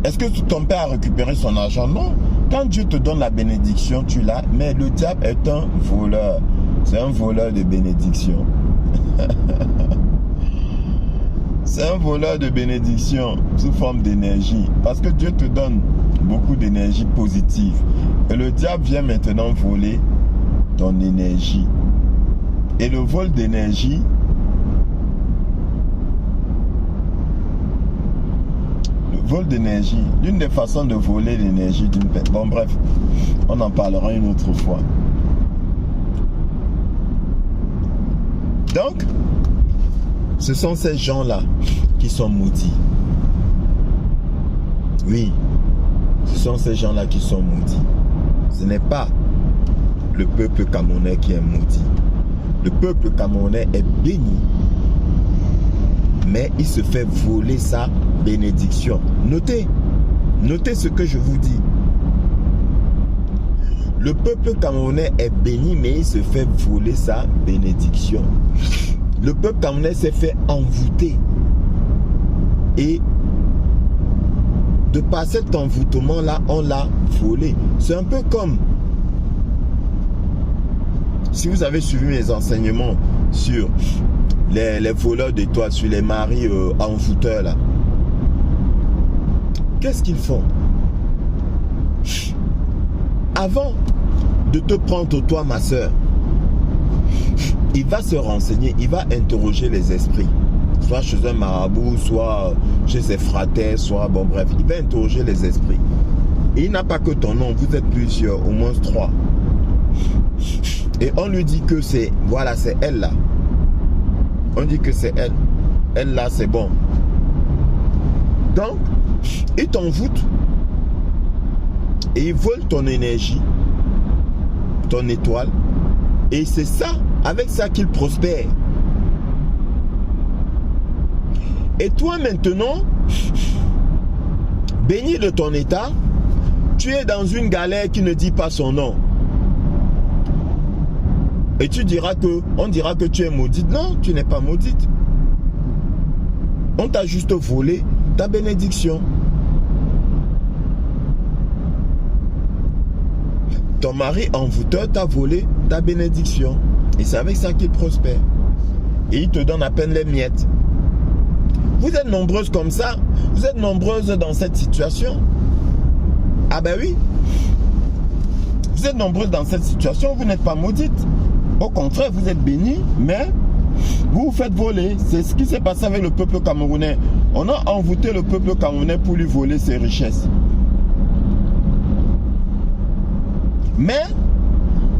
Est-ce que ton père a récupéré son argent? Non. Quand Dieu te donne la bénédiction, tu l'as. Mais le diable est un voleur. C'est un voleur de bénédiction. C'est un voleur de bénédiction sous forme d'énergie. Parce que Dieu te donne beaucoup d'énergie positive. Et le diable vient maintenant voler ton énergie. Et le vol d'énergie, l'une des façons de voler l'énergie d'une personne. Bon bref, on en parlera une autre fois. Donc, ce sont ces gens-là qui sont maudits. Oui, ce sont ces gens-là qui sont maudits. Ce n'est pas le peuple camerounais qui est maudit. Le peuple camerounais est béni, mais il se fait voler sa bénédiction. Notez ce que je vous dis. Le peuple camerounais est béni, mais il se fait voler sa bénédiction. Le peuple camerounais s'est fait envoûter. Et de par cet envoûtement-là, on l'a volé. C'est un peu comme, si vous avez suivi mes enseignements sur les voleurs d'étoiles, sur les maris envoûteurs, là. Qu'est-ce qu'ils font? Avant de te prendre toi, ma soeur, il va se renseigner, il va interroger les esprits. Soit chez un marabout, soit chez ses fratères, soit bon bref, il va interroger les esprits. Et il n'a pas que ton nom, vous êtes plusieurs, au moins 3. Et on lui dit que c'est, voilà, c'est elle là. On dit que c'est elle. Elle là, c'est bon. Donc, il t'envoûte et il vole ton énergie, ton étoile. Et c'est ça, avec ça qu'il prospère. Et toi maintenant, béni de ton état, tu es dans une galère qui ne dit pas son nom. Et tu diras que, on dira que tu es maudite. Non, tu n'es pas maudite. On t'a juste volé ta bénédiction. Ton mari envoûteur t'a volé ta bénédiction. Et c'est avec ça qu'il prospère. Et il te donne à peine les miettes. Vous êtes nombreuses comme ça. Vous êtes nombreuses dans cette situation. Ah ben oui. Vous êtes nombreuses dans cette situation. Vous n'êtes pas maudite. Au contraire, vous êtes bénis, mais vous vous faites voler. C'est ce qui s'est passé avec le peuple camerounais. On a envoûté le peuple camerounais pour lui voler ses richesses. Mais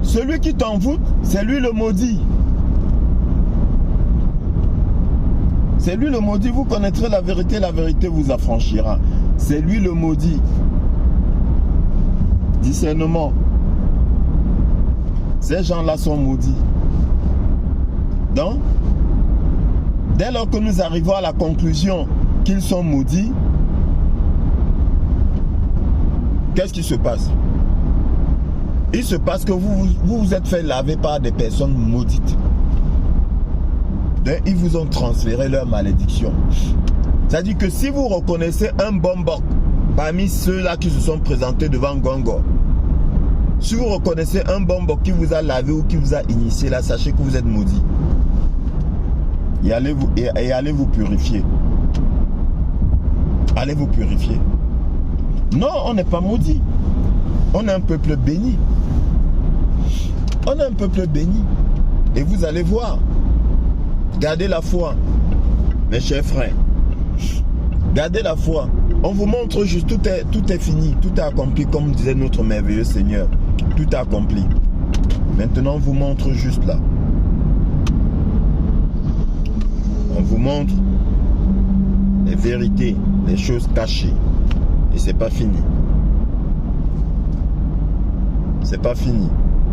celui qui t'envoûte, c'est lui le maudit. C'est lui le maudit. Vous connaîtrez la vérité vous affranchira. C'est lui le maudit. Discernement. Ces gens-là sont maudits. Donc, dès lors que nous arrivons à la conclusion qu'ils sont maudits, qu'est-ce qui se passe? Il se passe que vous vous êtes fait laver par des personnes maudites. Donc, ils vous ont transféré leur malédiction. C'est-à-dire que si vous reconnaissez un bombok parmi ceux-là qui se sont présentés devant Gongo, si vous reconnaissez un bombok qui vous a lavé ou qui vous a initié, là, sachez que vous êtes maudit. Et allez vous purifier. Allez vous purifier. Non, on n'est pas maudit. On est un peuple béni. On est un peuple béni. Et vous allez voir. Gardez la foi, mes chers frères. Gardez la foi. On vous montre juste, tout est fini, tout est accompli, comme disait notre merveilleux Seigneur. Tout est accompli. Maintenant, on vous montre juste là. On vous montre les vérités, les choses cachées. Et c'est pas fini. C'est pas fini.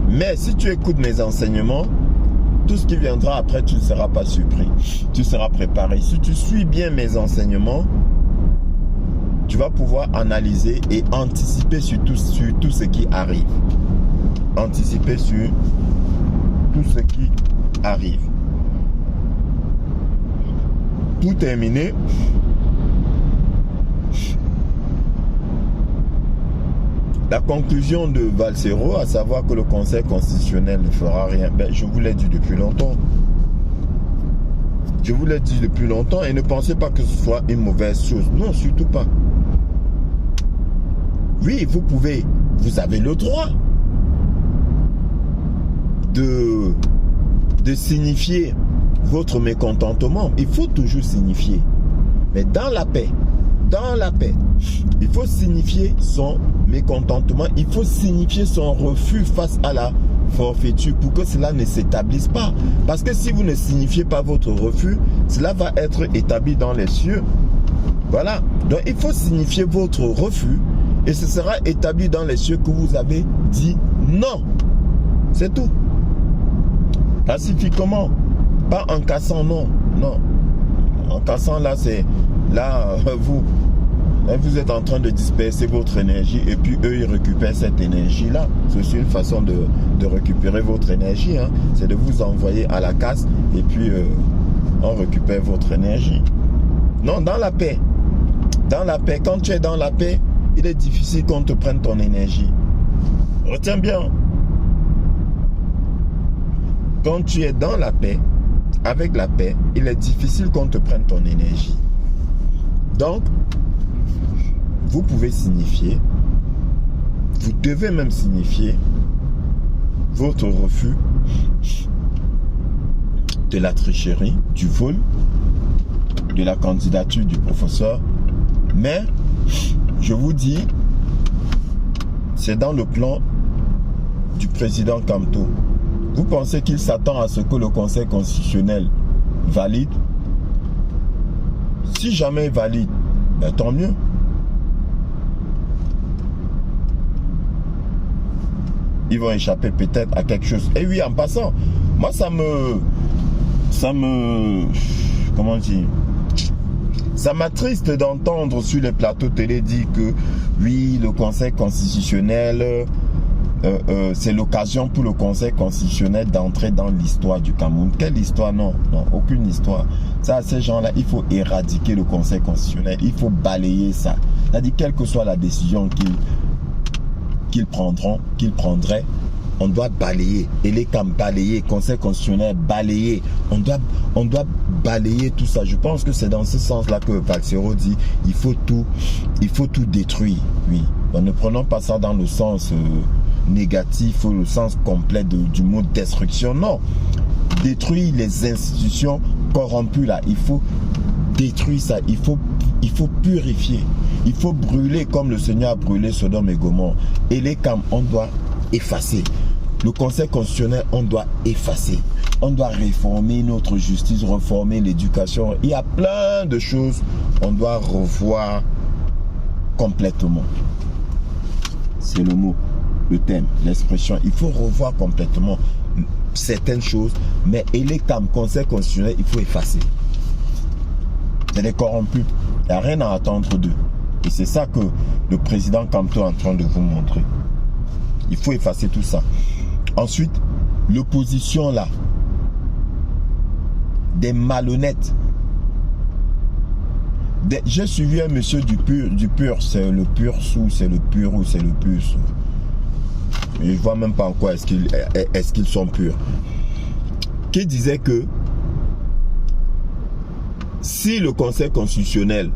Mais si tu écoutes mes enseignements, tout ce qui viendra après, tu ne seras pas surpris. Tu seras préparé. Si tu suis bien mes enseignements, tu vas pouvoir analyser et anticiper sur tout ce qui arrive. Anticiper sur tout ce qui arrive. Pour terminer, la conclusion de Valsero, à savoir que le Conseil constitutionnel ne fera rien, ben, je vous l'ai dit depuis longtemps. Je vous l'ai dit depuis longtemps et ne pensez pas que ce soit une mauvaise chose. Non, surtout pas. Oui, vous avez le droit de signifier votre mécontentement. Il faut toujours signifier. Mais dans la paix, il faut signifier son mécontentement, il faut signifier son refus face à la forfaiture pour que cela ne s'établisse pas. Parce que si vous ne signifiez pas votre refus, cela va être établi dans les cieux. Voilà. Donc il faut signifier votre refus et ce sera établi dans les cieux que vous avez dit non. C'est tout. Pacifiquement. Pas en cassant, non. Non. En cassant, là, c'est... Là, vous êtes en train de disperser votre énergie et puis eux, ils récupèrent cette énergie-là. C'est une façon de récupérer votre énergie. Hein. C'est de vous envoyer à la casse et puis on récupère votre énergie. Non, dans la paix. Dans la paix. Quand tu es dans la paix, il est difficile qu'on te prenne ton énergie. Retiens bien. Quand tu es dans la paix, avec la paix, il est difficile qu'on te prenne ton énergie. Donc, vous pouvez signifier, vous devez même signifier votre refus de la tricherie, du vol, de la candidature du professeur. Mais, je vous dis, c'est dans le plan du président Kamto. Vous pensez qu'il s'attend à ce que le Conseil constitutionnel valide? Si jamais il valide, ben tant mieux. Ils vont échapper peut-être à quelque chose. Et oui, en passant, moi ça me comment dire, ça m'attriste d'entendre sur les plateaux télé dire que oui, le Conseil constitutionnel, c'est l'occasion pour le Conseil constitutionnel d'entrer dans l'histoire du Cameroun. Quelle histoire? Non, non, aucune histoire. Ça, ces gens-là, il faut éradiquer le Conseil constitutionnel. Il faut balayer ça. C'est-à-dire, quelle que soit la décision qu'ils prendraient, on doit balayer. Et les camps balayer, Conseil constitutionnel balayer. On doit balayer tout ça. Je pense que c'est dans ce sens-là que Valsero dit il faut tout détruire. Oui. En ne prenons pas ça dans le sens négatif ou le sens complet du mot destruction. Non. Détruire les institutions corrompues là. Il faut détruire ça. Il faut purifier. Il faut brûler comme le Seigneur a brûlé Sodome et Gomorrhe. Et les camps, on doit effacer. Le Conseil constitutionnel, on doit effacer. On doit réformer notre justice, réformer l'éducation. Il y a plein de choses qu'on doit revoir complètement. C'est le mot, le thème, l'expression. Il faut revoir complètement certaines choses. Mais les camps, Conseil constitutionnel, il faut effacer. C'est des corrompus. Il n'y a rien à attendre d'eux. Et c'est ça que le président Kamto est en train de vous montrer. Il faut effacer tout ça. Ensuite, l'opposition là, des malhonnêtes. J'ai suivi un monsieur du pur, c'est le pur sous, c'est le pur ou c'est le pur sous. Je ne vois même pas en quoi est-ce qu'ils sont purs. Qui disait que si le Conseil constitutionnel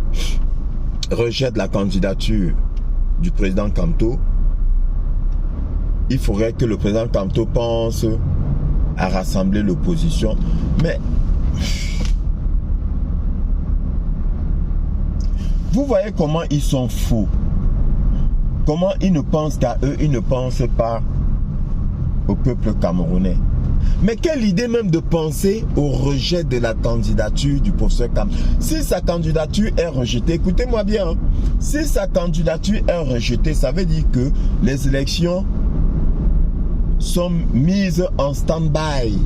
rejette la candidature du président Kamto, il faudrait que le président Kamto pense à rassembler l'opposition. Mais vous voyez comment ils sont faux. Comment ils ne pensent qu'à eux, ils ne pensent pas au peuple camerounais. Mais quelle idée même de penser au rejet de la candidature du professeur Kamto. Si sa candidature est rejetée, écoutez-moi bien, hein, si sa candidature est rejetée, ça veut dire que les élections sont mises en stand-by.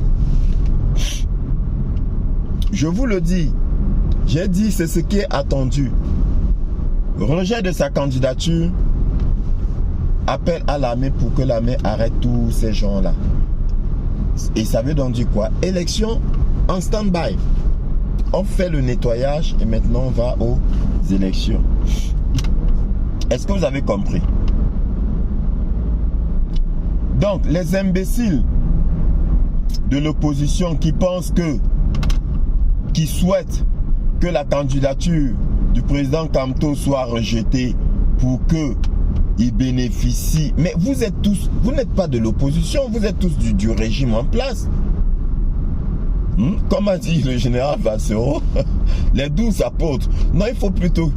Je vous le dis, j'ai dit c'est ce qui est attendu. Rejet de sa candidature, appel à l'armée pour que l'armée arrête tous ces gens-là. Et ça veut donc dire quoi? Élection en stand-by. On fait le nettoyage et maintenant on va aux élections. Est-ce que vous avez compris? Donc les imbéciles de l'opposition qui pensent qui souhaitent que la candidature du président Kamto soit rejetée pour que il bénéficie. Mais vous êtes tous, vous n'êtes pas de l'opposition, vous êtes tous du régime en place. Comme a dit le général Valsero, les 12 apôtres. Non, il faut plutôt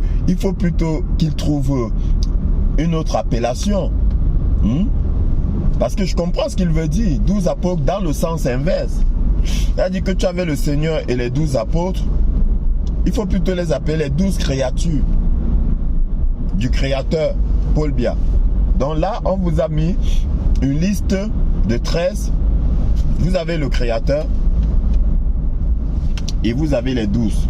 qu'ils trouvent une autre appellation. Parce que je comprends ce qu'il veut dire. 12 apôtres dans le sens inverse. C'est-à-dire que tu avais le Seigneur et les 12 apôtres. Il faut plutôt les appeler les 12 créatures du Créateur, Paul Biya. Donc là, on vous a mis une liste de 13, vous avez le Créateur et vous avez les 12.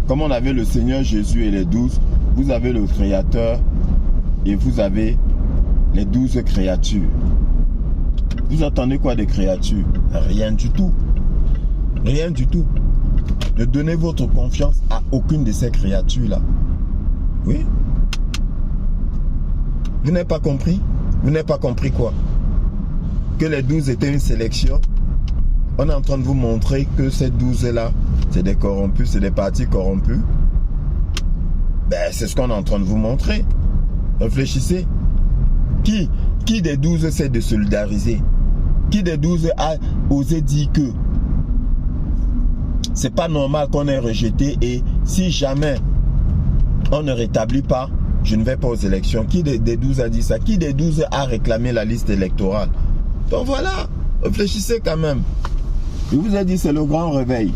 Comme on avait le Seigneur Jésus et les 12, vous avez le Créateur et vous avez les 12 créatures. Vous entendez quoi des créatures? Rien du tout. Rien du tout. Ne donnez votre confiance à aucune de ces créatures-là. Oui. Vous n'avez pas compris? Vous n'avez pas compris quoi? Que les 12 étaient une sélection. On est en train de vous montrer que ces 12-là, c'est des corrompus, c'est des partis corrompus. Ben, c'est ce qu'on est en train de vous montrer. Réfléchissez. Qui des 12 essaie de solidariser? Qui des 12 a osé dire que c'est pas normal qu'on ait rejeté et si jamais on ne rétablit pas, je ne vais pas aux élections? Qui des 12 a dit ça? Qui des 12 a réclamé la liste électorale? Donc voilà, réfléchissez quand même. Je vous ai dit, c'est le grand réveil.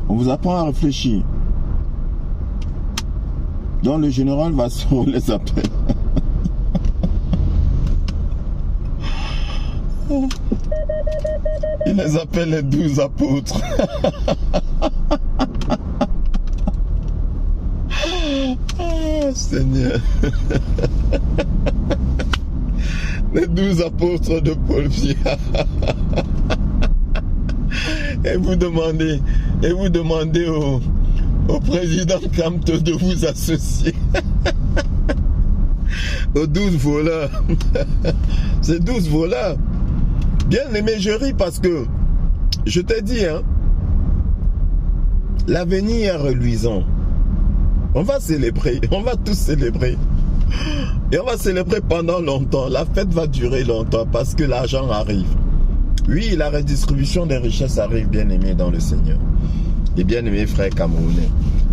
On vous apprend à réfléchir. Donc le général Vassou les appelle. Il les appelle les 12 apôtres. Oh, Seigneur. Les 12 apôtres de Paul Biya. Et vous demandez au président Kamto de vous associer. Aux 12 voleurs. Ces 12 voleurs. Bien aimé, je ris parce que je t'ai dit, hein, l'avenir est reluisant. On va célébrer, on va tous célébrer. Et on va célébrer pendant longtemps. La fête va durer longtemps parce que l'argent arrive. Oui, la redistribution des richesses arrive, bien aimé dans le Seigneur. Et bien aimé frères camerounais.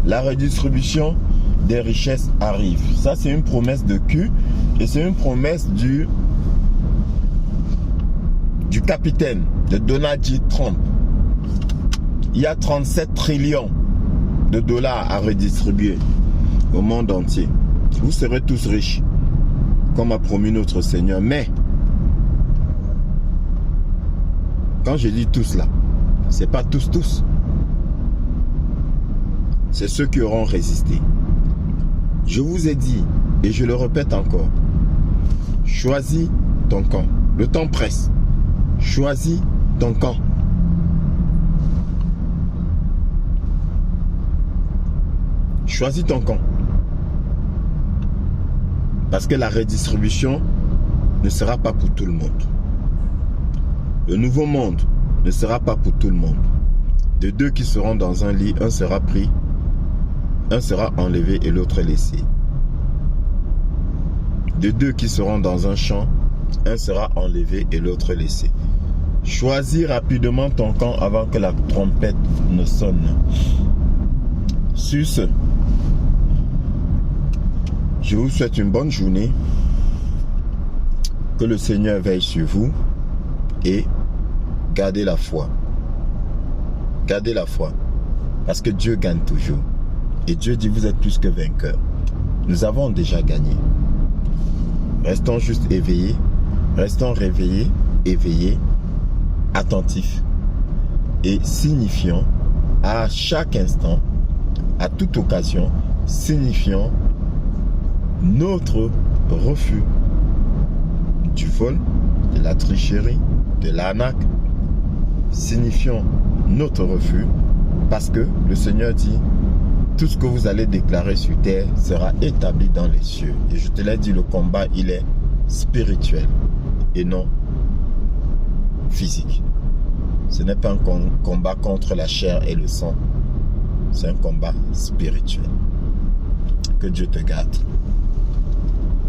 La redistribution des richesses arrive. Ça, c'est une promesse de cul. Et c'est une promesse du capitaine de Donald J. Trump. Il y a 37 trillions de dollars à redistribuer au monde entier. Vous serez tous riches, comme a promis notre Seigneur. Mais, quand je dis tous là, c'est pas tous. C'est ceux qui auront résisté. Je vous ai dit, et je le répète encore, choisis ton camp. Le temps presse. Choisis ton camp. Choisis ton camp. Parce que la redistribution ne sera pas pour tout le monde. Le nouveau monde ne sera pas pour tout le monde. De deux qui seront dans un lit, un sera pris, un sera enlevé et l'autre laissé. De deux qui seront dans un champ, un sera enlevé et l'autre laissé. Choisis rapidement ton camp avant que la trompette ne sonne. Sur ce, je vous souhaite une bonne journée. Que le Seigneur veille sur vous et gardez la foi. Gardez la foi. Parce que Dieu gagne toujours. Et Dieu dit, vous êtes plus que vainqueurs. Nous avons déjà gagné. Restons juste éveillés. Restons réveillés, éveillés, attentifs. Et signifions à chaque instant, à toute occasion, signifions notre refus du vol, de la tricherie, de l'arnaque. Signifions notre refus parce que le Seigneur dit tout ce que vous allez déclarer sur terre sera établi dans les cieux. Et je te l'ai dit, le combat, il est spirituel et non physique. Ce n'est pas un combat contre la chair et le sang. C'est un combat spirituel. Que Dieu te garde.